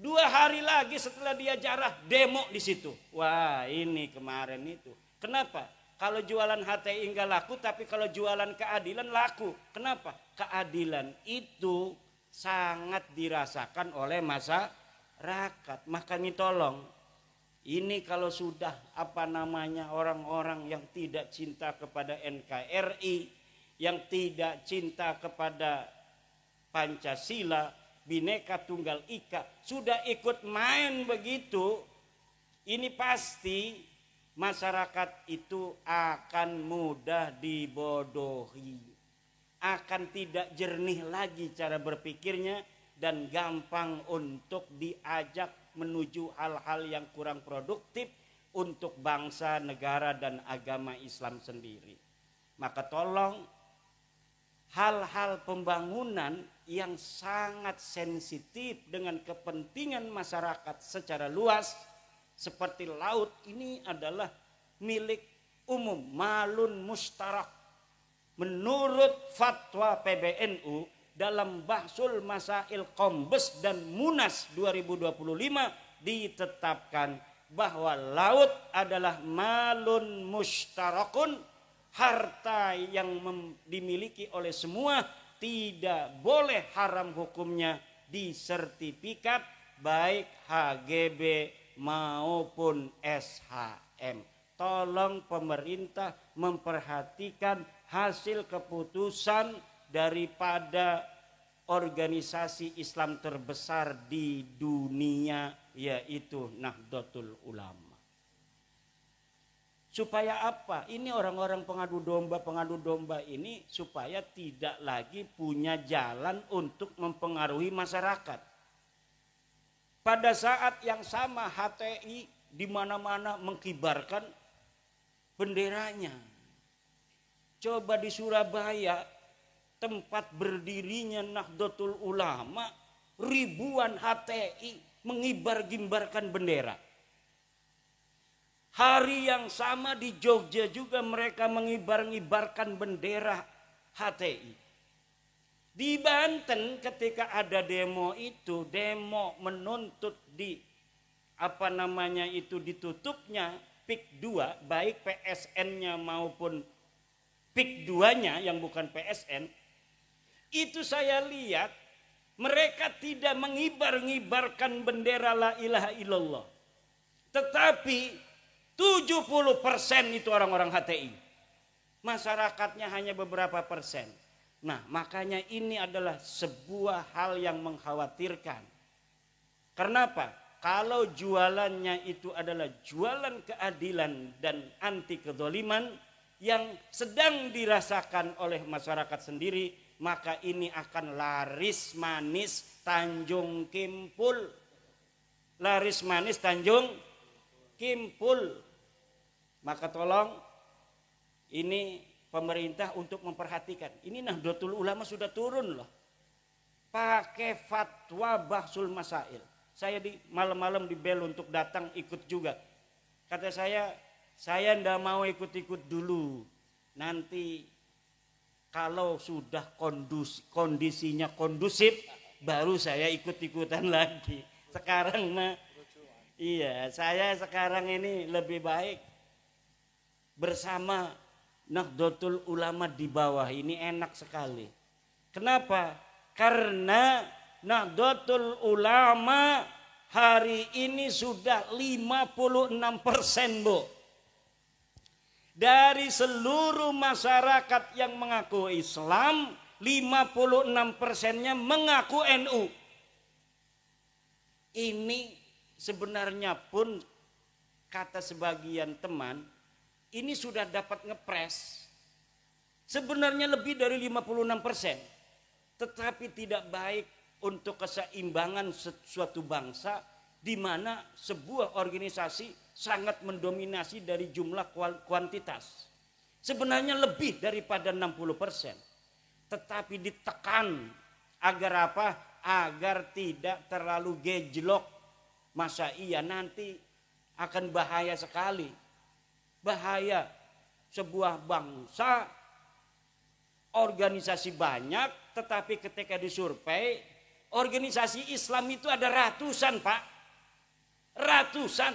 2 hari lagi setelah dia jarah, demo di situ. Wah, ini kemarin itu. Kenapa? Kalau jualan HTI enggak laku, tapi kalau jualan keadilan laku. Kenapa? Keadilan itu sangat dirasakan oleh masyarakat. Makanya tolong, ini kalau sudah orang-orang yang tidak cinta kepada NKRI, yang tidak cinta kepada Pancasila, Bhinneka Tunggal Ika, sudah ikut main begitu, ini pasti masyarakat itu akan mudah dibodohi, akan tidak jernih lagi cara berpikirnya dan gampang untuk diajak menuju hal-hal yang kurang produktif untuk bangsa, negara dan agama Islam sendiri. Maka tolong hal-hal pembangunan yang sangat sensitif dengan kepentingan masyarakat secara luas seperti laut ini adalah milik umum, malun mustarak. Menurut fatwa PBNU dalam Bahsul Masail Kombes dan Munas 2025 ditetapkan bahwa laut adalah malun mustarakun, harta yang dimiliki oleh semua, tidak boleh haram hukumnya disertifikat baik HGB maupun SHM. Tolong pemerintah memperhatikan hasil keputusan daripada organisasi Islam terbesar di dunia, yaitu Nahdlatul Ulama. Supaya apa? Ini orang-orang pengadu domba ini supaya tidak lagi punya jalan untuk mempengaruhi masyarakat. Pada saat yang sama HTI di mana-mana mengkibarkan benderanya. Coba di Surabaya, tempat berdirinya Nahdlatul Ulama, ribuan HTI mengibar-gimbarkan bendera. Hari yang sama di Jogja juga mereka mengibar-ngibarkan bendera HTI. Di Banten ketika ada demo itu, demo menuntut ditutupnya PIK 2, baik PSN-nya maupun PIK 2-nya yang bukan PSN, itu saya lihat mereka tidak mengibar-ngibarkan bendera la ilaha illallah. Tetapi 70% itu orang-orang HTI. Masyarakatnya hanya beberapa persen. Nah, makanya ini adalah sebuah hal yang mengkhawatirkan. Kenapa? Kalau jualannya itu adalah jualan keadilan dan anti kezaliman yang sedang dirasakan oleh masyarakat sendiri, maka ini akan laris manis Tanjung Kimpul. Laris manis Tanjung Kimpul. Maka tolong ini pemerintah untuk memperhatikan. Ini Nahdlatul Ulama sudah turun loh. Pakai fatwa Bahsul Masail. Saya di malam-malam di bel untuk datang ikut juga. Kata saya ndak mau ikut-ikut dulu. Nanti kalau sudah kondisinya kondusif, baru saya ikut-ikutan lagi. Sekarang iya, saya sekarang ini lebih baik bersama Nahdlatul Ulama di bawah. Ini enak sekali. Kenapa? Karena Nahdlatul Ulama hari ini sudah 56%, Bu. Dari seluruh masyarakat yang mengaku Islam, 56%-nya mengaku NU. Ini sebenarnya pun kata sebagian teman, ini sudah dapat ngepres. Sebenarnya lebih dari 56%. Tetapi tidak baik untuk keseimbangan suatu bangsa di mana sebuah organisasi sangat mendominasi dari jumlah kuantitas. Sebenarnya lebih daripada 60%. Tetapi ditekan agar apa? Agar tidak terlalu gejlok. Masa iya nanti akan bahaya sekali. Bahaya sebuah bangsa organisasi banyak, tetapi ketika disurvei organisasi Islam itu ada ratusan, Pak. Ratusan.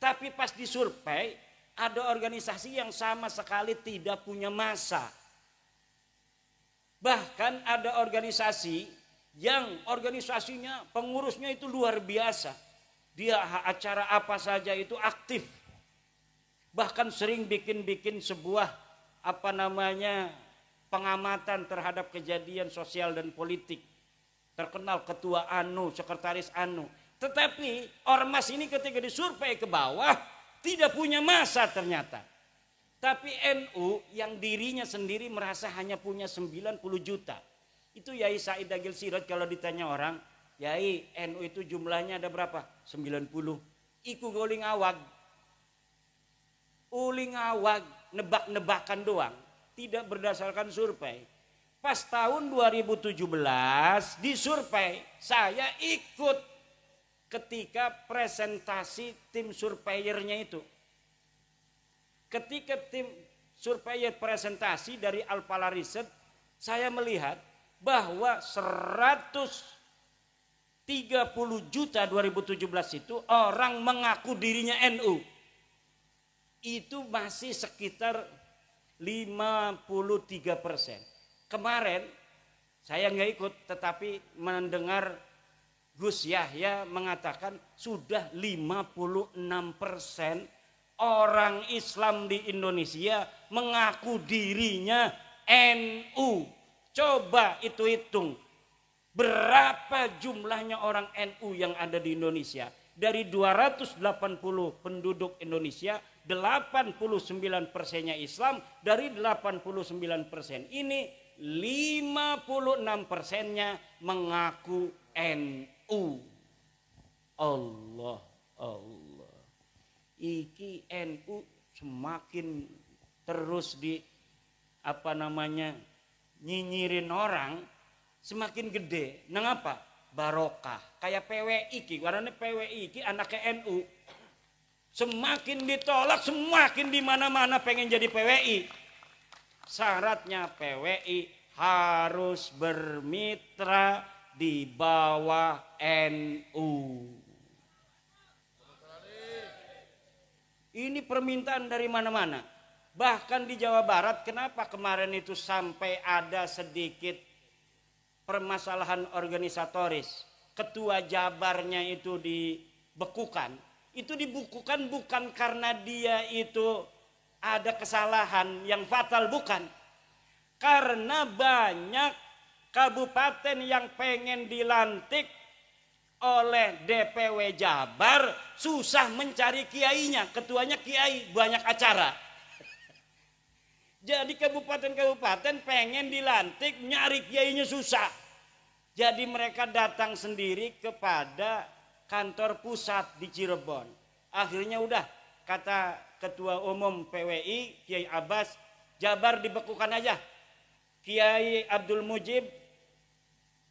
Tapi pas disurvei ada organisasi yang sama sekali tidak punya massa. Bahkan ada organisasi yang organisasinya pengurusnya itu luar biasa. Dia acara apa saja itu aktif. Bahkan sering bikin sebuah pengamatan terhadap kejadian sosial dan politik. Terkenal ketua ANU, sekretaris ANU. Tetapi ormas ini ketika disurvei ke bawah tidak punya massa ternyata. Tapi NU yang dirinya sendiri merasa hanya punya 90 juta. Itu Yai Said Agil Siraj kalau ditanya orang, Yai NU itu jumlahnya ada berapa? 90. Iku goling awag. Uling awag, nebak-nebakan doang, tidak berdasarkan survei. Pas tahun 2017 disurvei, saya ikut ketika presentasi tim surveyernya itu. Ketika tim surveyor presentasi dari Alpala Research, saya melihat bahwa 130 juta 2017 itu orang mengaku dirinya NU. Itu masih sekitar 53%. Kemarin saya nggak ikut, tetapi mendengar Gus Yahya mengatakan sudah 56% orang Islam di Indonesia mengaku dirinya NU. Coba itu hitung, berapa jumlahnya orang NU yang ada di Indonesia? Dari 280 penduduk Indonesia, 89%-nya Islam. Dari 89% ini 56%-nya mengaku NU. Allah. Iki NU semakin terus nyinyirin orang, semakin gede. Nang apa? Barokah. Kayak PWI ki, karena PWI ki anaknya NU. Semakin ditolak, semakin di mana-mana pengen jadi PWI. Syaratnya PWI harus bermitra di bawah NU. Ini permintaan dari mana-mana. Bahkan di Jawa Barat, kenapa kemarin itu sampai ada sedikit permasalahan organisatoris. Ketua Jabarnya itu dibekukan. Itu dibekukan bukan karena dia itu ada kesalahan yang fatal, bukan. Karena banyak kabupaten yang pengen dilantik oleh DPW Jabar susah mencari kiainya. Ketuanya kiai, banyak acara. Jadi kabupaten-kabupaten pengen dilantik, nyari kiainya susah. Jadi mereka datang sendiri kepada kantor pusat di Cirebon. Akhirnya udah, kata Ketua Umum PWI Kiai Abbas, Jabar dibekukan aja. Kiai Abdul Mujib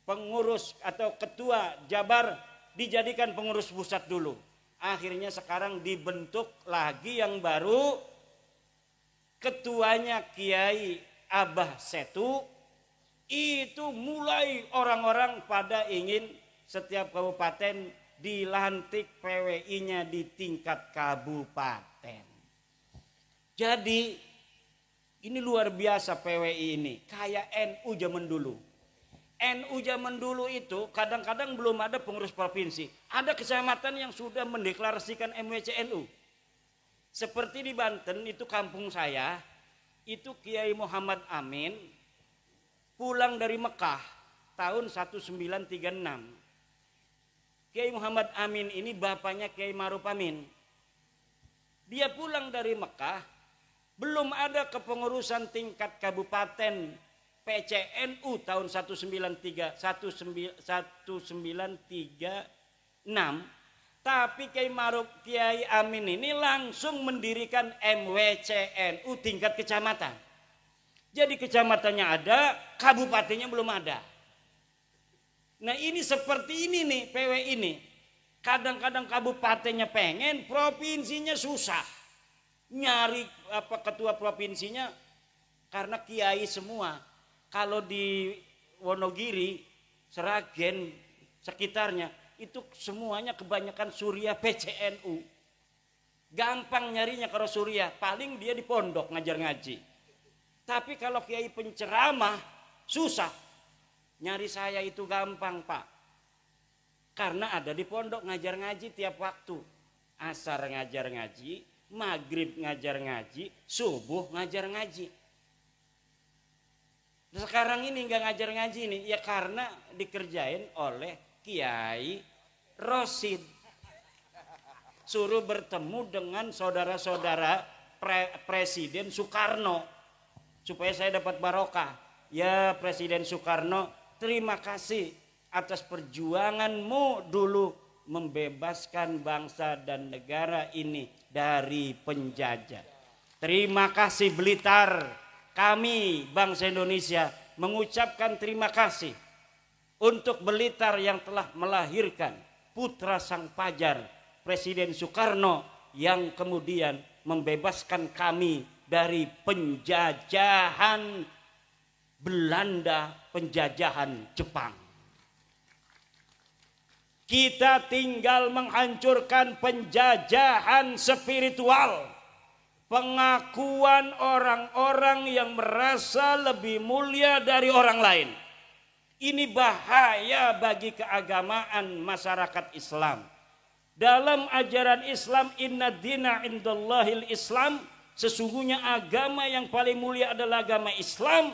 pengurus atau ketua Jabar dijadikan pengurus pusat dulu. Akhirnya sekarang dibentuk lagi yang baru, ketuanya Kiai Abah Setu. Itu mulai orang-orang pada ingin setiap kabupaten dilantik PWI-nya di tingkat kabupaten. Jadi ini luar biasa PWI ini, kayak NU zaman dulu. NU zaman dulu itu kadang-kadang belum ada pengurus provinsi. Ada kecamatan yang sudah mendeklarasikan MWCNU. Seperti di Banten itu kampung saya, itu Kiai Muhammad Amin pulang dari Mekah tahun 1936. Kiai Muhammad Amin ini bapaknya Kiai Ma'ruf Amin. Dia pulang dari Mekah, belum ada kepengurusan tingkat kabupaten PCNU tahun 1936, tapi Kiai Amin ini langsung mendirikan MWCNU tingkat kecamatan. Jadi kecamatannya ada, kabupatennya belum ada. Nah ini seperti ini nih PWI ini. Kadang-kadang kabupatennya pengen, provinsinya susah. Nyari ketua provinsinya karena kiai semua. Kalau di Wonogiri, Seragen, sekitarnya itu semuanya kebanyakan Surya PCNU. Gampang nyarinya kalau Surya, paling dia di pondok ngajar ngaji. Tapi kalau kiai penceramah susah. Nyari saya itu gampang, Pak. Karena ada di pondok ngajar ngaji tiap waktu. Asar ngajar ngaji, maghrib ngajar ngaji, subuh ngajar ngaji. Sekarang ini nggak ngajar ngaji nih, ya karena dikerjain oleh Kiai Rosid. Suruh bertemu dengan saudara-saudara Presiden Soekarno supaya saya dapat barokah. Ya Presiden Soekarno, terima kasih atas perjuanganmu dulu membebaskan bangsa dan negara ini dari penjajah. Terima kasih Blitar, kami bangsa Indonesia mengucapkan terima kasih untuk Blitar yang telah melahirkan putra sang pajar Presiden Soekarno yang kemudian membebaskan kami dari penjajahan Belanda, penjajahan Jepang. Kita tinggal menghancurkan penjajahan spiritual, pengakuan orang-orang yang merasa lebih mulia dari orang lain. Ini bahaya bagi keagamaan masyarakat Islam. Dalam ajaran Islam, inna dina indallahil Islam, sesungguhnya agama yang paling mulia adalah agama Islam.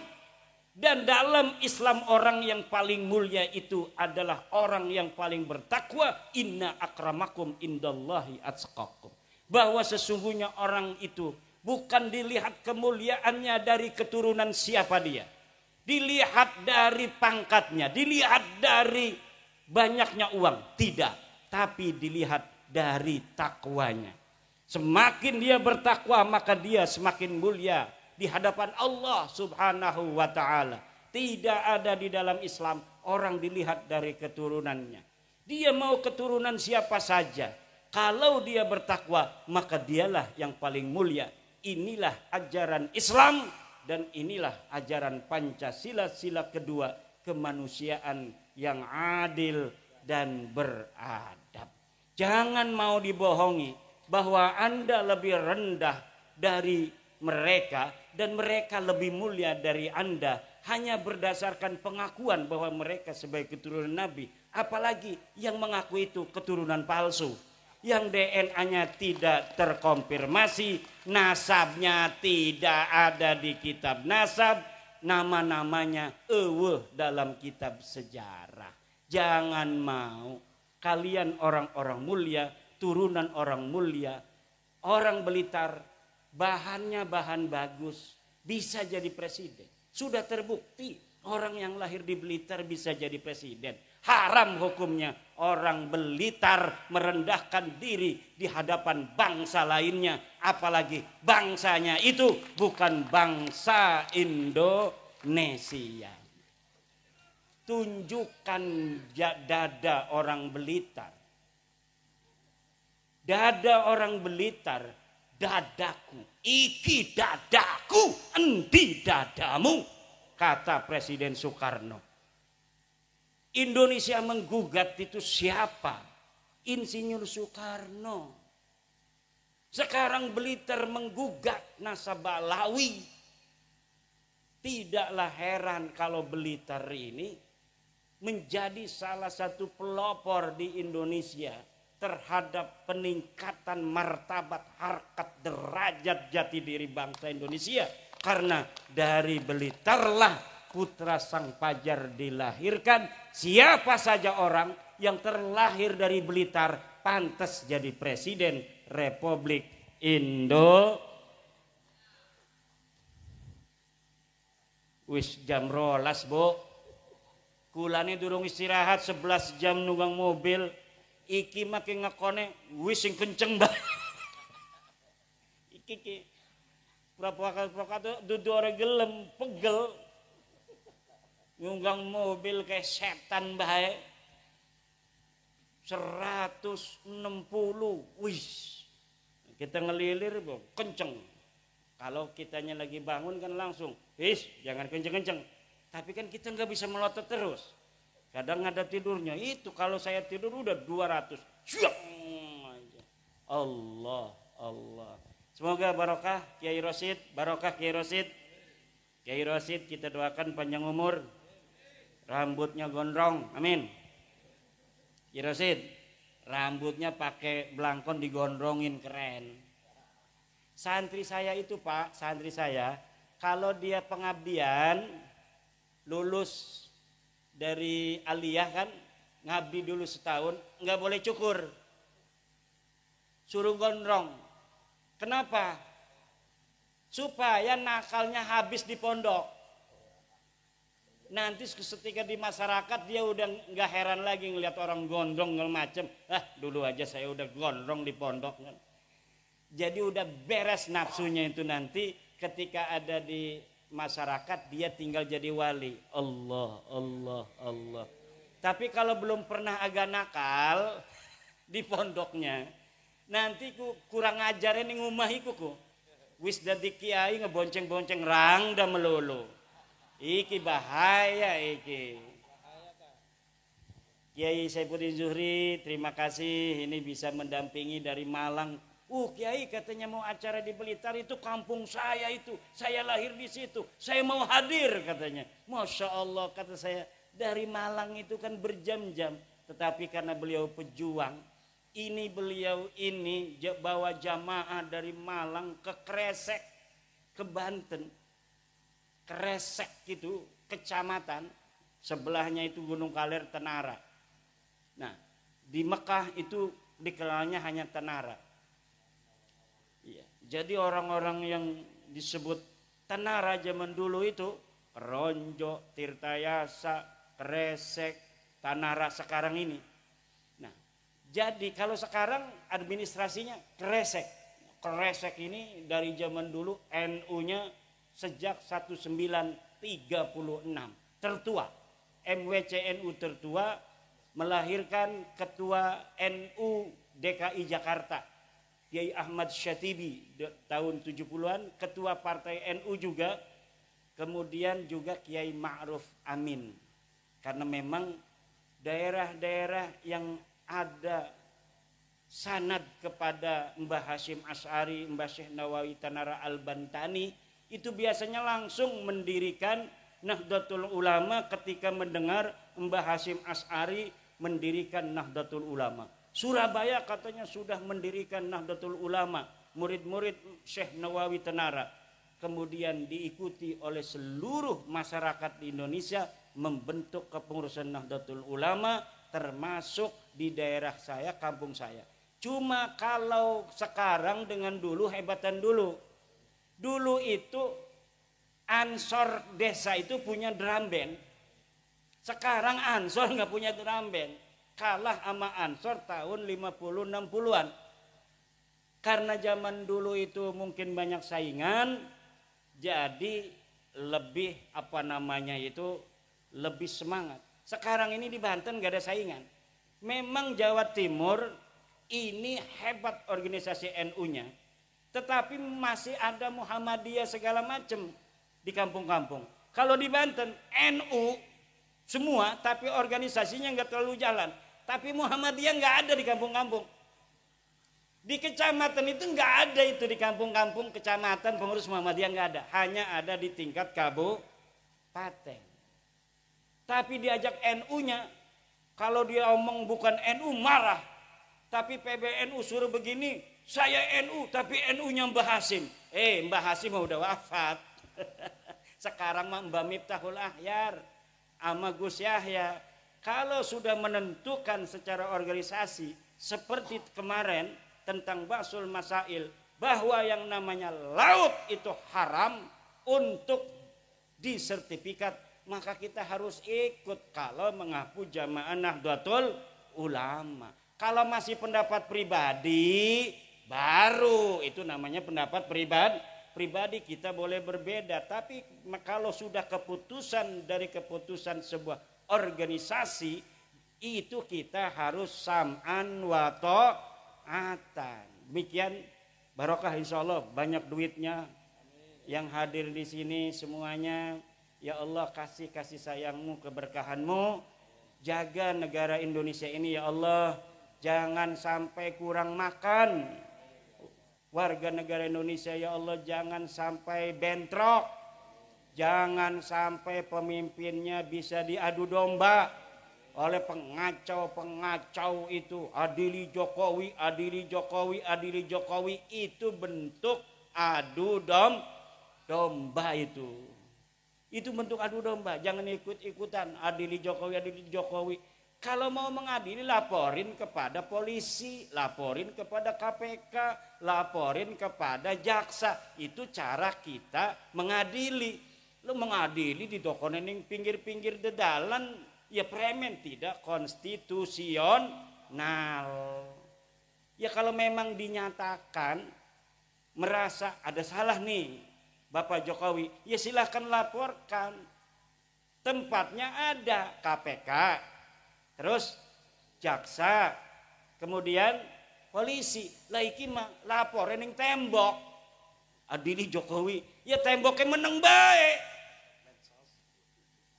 Dan dalam Islam orang yang paling mulia itu adalah orang yang paling bertakwa. Inna akramakum indallahi atqakum. Bahwa sesungguhnya orang itu bukan dilihat kemuliaannya dari keturunan siapa dia. Dilihat dari pangkatnya, dilihat dari banyaknya uang. Tidak, tapi dilihat dari takwanya. Semakin dia bertakwa maka dia semakin mulia di hadapan Allah Subhanahu wa ta'ala. Tidak ada di dalam Islam orang dilihat dari keturunannya. Dia mau keturunan siapa saja, kalau dia bertakwa maka dialah yang paling mulia. Inilah ajaran Islam dan inilah ajaran Pancasila, sila kedua, kemanusiaan yang adil dan beradab. Jangan mau dibohongi bahwa Anda lebih rendah dari mereka dan mereka lebih mulia dari Anda hanya berdasarkan pengakuan bahwa mereka sebagai keturunan Nabi. Apalagi yang mengaku itu keturunan palsu, yang DNA-nya tidak terkonfirmasi, nasabnya tidak ada di kitab nasab, nama-namanya dalam kitab sejarah. Jangan mau kalian orang-orang mulia, turunan orang mulia, orang Blitar, bahannya bahan bagus, bisa jadi presiden. Sudah terbukti orang yang lahir di Blitar bisa jadi presiden. Haram hukumnya orang Blitar merendahkan diri di hadapan bangsa lainnya. Apalagi bangsanya itu bukan bangsa Indonesia. Tunjukkan dada orang Blitar. Dada orang Blitar, dadaku, iki dadaku, endi dadamu, kata Presiden Soekarno. Indonesia menggugat itu siapa? Insinyur Soekarno. Sekarang Blitar menggugat nasabah Lawi. Tidaklah heran kalau Blitar ini menjadi salah satu pelopor di Indonesia terhadap peningkatan martabat, harkat, derajat, jati diri bangsa Indonesia. Karena dari Blitarlah putra sang pajar dilahirkan. Siapa saja orang yang terlahir dari Blitar pantas jadi presiden Republik Indo. Wis jam rolas, Bu. Kulane durung istirahat 11 jam nunggang mobil. Iki makin ngekone wis sing kenceng banget. Iki pura-pura dudu ora gelem, pegel. Nunggang mobil kayak setan bae. 160. Wih. Kita ngelilir, Bu, kenceng. Kalau kitanya lagi bangun kan langsung, jangan kenceng-kenceng. Tapi kan kita nggak bisa melotot terus. Kadang ada tidurnya. Itu kalau saya tidur udah 200. Allah, Allah. Semoga barokah Kiai Rosid, barokah Kiai Rosid. Kiai Rosid kita doakan panjang umur. Rambutnya gondrong, amin. Kiai Rosid, rambutnya pakai belangkon digondrongin, keren. Santri saya itu, Pak, santri saya, kalau dia pengabdian, lulus dari aliyah kan, ngabdi dulu setahun, nggak boleh cukur. Suruh gondrong. Kenapa? Supaya nakalnya habis di pondok. Nanti ketika di masyarakat dia udah nggak heran lagi ngelihat orang gondrong macem. Dulu aja saya udah gondrong di pondok kan. Jadi udah beres nafsunya itu nanti ketika ada di masyarakat dia tinggal jadi wali. Allah, Allah, Allah. Tapi kalau belum pernah agak nakal di pondoknya, nanti ku kurang ajarin yang ngumahiku ku. Wis dadi kiai ngebonceng-bonceng rang da melulu. Iki bahaya iki. Kiai Saifuddin Zuhri, terima kasih ini bisa mendampingi dari Malang. Kiai katanya mau acara di Blitar, itu kampung saya itu. Saya lahir di situ. Saya mau hadir katanya. Masya Allah kata saya, dari Malang itu kan berjam-jam. Tetapi karena beliau pejuang, ini beliau ini bawa jamaah dari Malang ke Kresek, ke Banten. Kresek itu kecamatan, sebelahnya itu Gunung Kaler Tenara. Nah, di Mekah itu dikenalnya hanya Tenara. Iya. Jadi orang-orang yang disebut Tenara zaman dulu itu Ronjo, Tirtayasa, Kresek, Tanara sekarang ini. Nah, jadi kalau sekarang administrasinya Kresek. Kresek ini dari zaman dulu NU-nya sejak 1936 tertua. MWCNU tertua melahirkan ketua NU DKI Jakarta Kiai Ahmad Syatibi tahun 70-an, ketua partai NU juga, kemudian juga Kiai Ma'ruf Amin. Karena memang daerah-daerah yang ada sanad kepada Mbah Hashim Asy'ari, Mbah Syekh Nawawi Tanara Al-Bantani, itu biasanya langsung mendirikan Nahdlatul Ulama ketika mendengar Mbah Hashim Asy'ari mendirikan Nahdlatul Ulama. Surabaya katanya sudah mendirikan Nahdlatul Ulama, murid-murid Syekh Nawawi Tanara. Kemudian diikuti oleh seluruh masyarakat di Indonesia membentuk kepengurusan Nahdlatul Ulama, termasuk di daerah saya, kampung saya. Cuma kalau sekarang dengan dulu, hebatan dulu. Dulu itu Ansor desa itu punya drum band. Sekarang Ansor nggak punya drum band. Kalah sama Ansor tahun 50-60-an. Karena zaman dulu itu mungkin banyak saingan, jadi lebih lebih semangat. Sekarang ini di Banten gak ada saingan. Memang Jawa Timur ini hebat organisasi NU-nya, tetapi masih ada Muhammadiyah segala macam di kampung-kampung. Kalau di Banten NU semua, tapi organisasinya nggak terlalu jalan. Tapi Muhammadiyah nggak ada di kampung-kampung. Di kecamatan itu nggak ada itu, di kampung-kampung kecamatan pengurus Muhammadiyah nggak ada. Hanya ada di tingkat kabupaten. Tapi diajak NU-nya, kalau dia omong bukan NU marah. Tapi PBNU suruh begini, saya NU tapi NU-nya Mbah Hashim. Mbah Hashim udah wafat. Sekarang mah Mbah Miftahul Ahyar sama Gus Yahya. Kalau sudah menentukan secara organisasi seperti kemarin tentang Ba'sul Masail, bahwa yang namanya laut itu haram untuk disertifikat, maka kita harus ikut kalau mengaku jamaah Nahdlatul Ulama. Kalau masih pendapat pribadi, baru itu namanya pendapat pribadi, kita boleh berbeda. Tapi kalau sudah keputusan dari keputusan sebuah organisasi, itu kita harus sam'an wa ta'atan. Demikian, barokah insyaallah, banyak duitnya yang hadir di sini semuanya. Ya Allah, kasih sayangmu, keberkahanmu, jaga negara Indonesia ini ya Allah, jangan sampai kurang makan warga negara Indonesia ya Allah, jangan sampai bentrok, jangan sampai pemimpinnya bisa diadu domba oleh pengacau itu. Adili Jokowi, itu bentuk adu domba itu. Itu bentuk adu domba, jangan ikut-ikutan adili Jokowi. Kalau mau mengadili, laporin kepada polisi, laporin kepada KPK, laporin kepada jaksa. Itu cara kita mengadili. Lu mengadili di dokonening pinggir-pinggir dedalan, ya premen, tidak konstitusional. Ya kalau memang dinyatakan merasa ada salah nih, Bapak Jokowi, ya silahkan laporkan. Tempatnya ada KPK, terus jaksa, kemudian polisi. Lah iki mah lapor ning tembok. Adili Jokowi, ya temboknya meneng baik.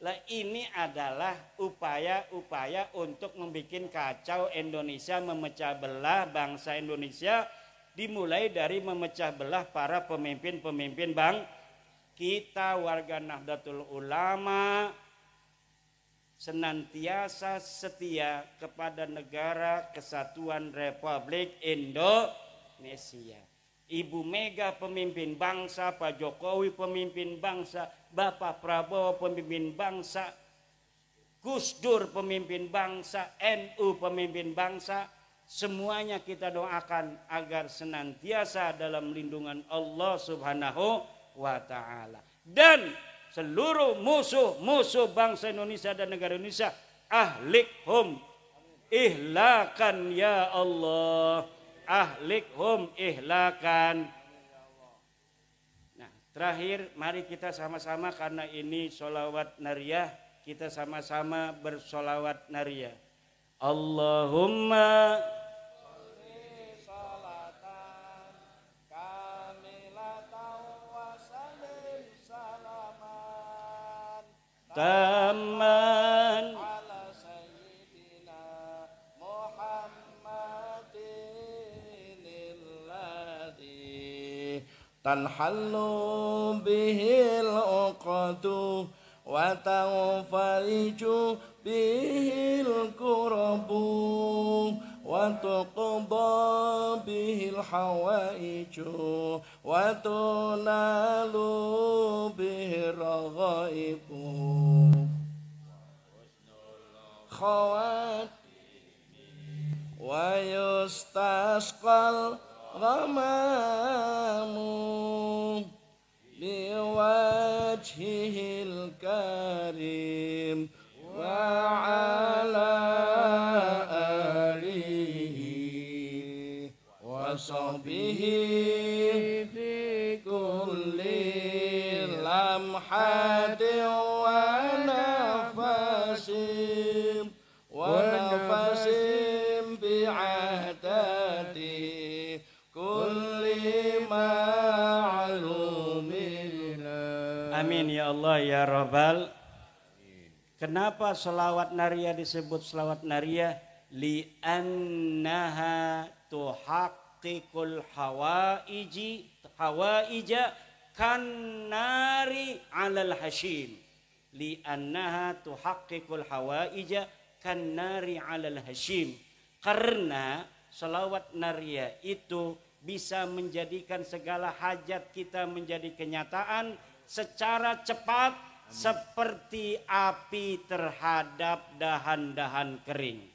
Lah ini adalah upaya-upaya untuk membuat kacau Indonesia, memecah belah bangsa Indonesia, dimulai dari memecah belah para pemimpin-pemimpin kita. Warga Nahdlatul Ulama senantiasa setia kepada negara kesatuan Republik Indonesia. Ibu Mega pemimpin bangsa, Pak Jokowi pemimpin bangsa, Bapak Prabowo pemimpin bangsa, Gus Dur pemimpin bangsa, NU pemimpin bangsa. Semuanya kita doakan agar senantiasa dalam lindungan Allah Subhanahu wa ta'ala. Dan seluruh musuh-musuh bangsa Indonesia dan negara Indonesia, ahlikhum ihlakan ya Allah. Ahlikhum ihlakan. Nah, terakhir mari kita sama-sama, karena ini sholawat nariyah, kita sama-sama bersolawat nariyah. Allahumma taman ala sayyidina Muhammadin alladhi tanhallu bihil uqadu wa tanfariju bihil kurabu wa tuqda bihil hawaiju wa tunalu bihir raghaibu khawat wa yustasqal ghamamu biwajhihil karim wa ala alihi wa sahbihi fi kulli lamhatin wa nafasin bi'adadi kulli ma'lumin. Amin ya Allah ya Rabbal. Kenapa selawat nariyah disebut selawat nariyah? Li'annaha tuhaqqiqul hawaija kannari 'alal hashim. Li'annaha tuhaqqiqul hawaija kannari 'alal hashim. Karena selawat nariyah itu bisa menjadikan segala hajat kita menjadi kenyataan secara cepat, seperti api terhadap dahan-dahan kering.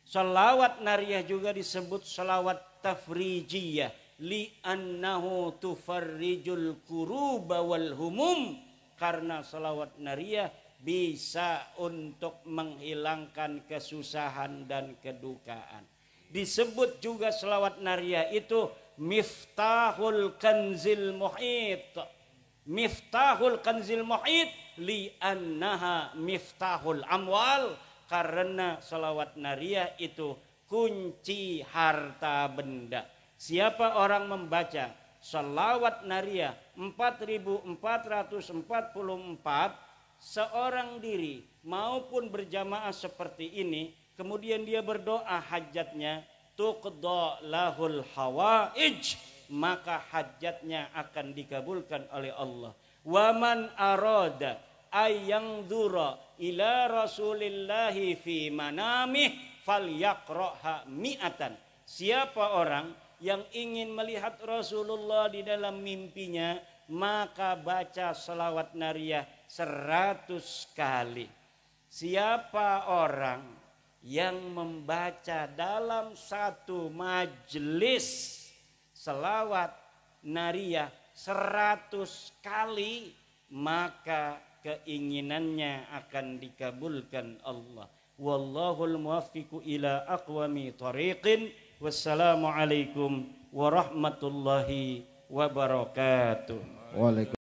Selawat nariyah juga disebut selawat tafrijiyah, li'annahu tufarrijul kuruba wal humum, karena selawat nariyah bisa untuk menghilangkan kesusahan dan kedukaan. Disebut juga selawat nariyah itu miftahul kanzil muhit. Miftahul kanzil muhit li'annaha miftahul amwal, karena selawat nariyah itu kunci harta benda. Siapa orang membaca selawat nariyah 4444 seorang diri maupun berjamaah seperti ini, kemudian dia berdoa hajatnya, tuqda lahul hawaij, maka hajatnya akan dikabulkan oleh Allah. Waman arada ayyangdura ila rasulillahi fi manamih falyaqra'ha mi'atan. Siapa orang yang ingin melihat Rasulullah di dalam mimpinya, maka baca selawat nariyah 100 kali. Siapa orang yang membaca dalam satu majelis selawat nariyah 100 kali, maka keinginannya akan dikabulkan Allah. Wallahul muwaffiqu ila aqwami thariqin. Wassalamualaikum warahmatullahi wabarakatuh. Waalaikumsalam.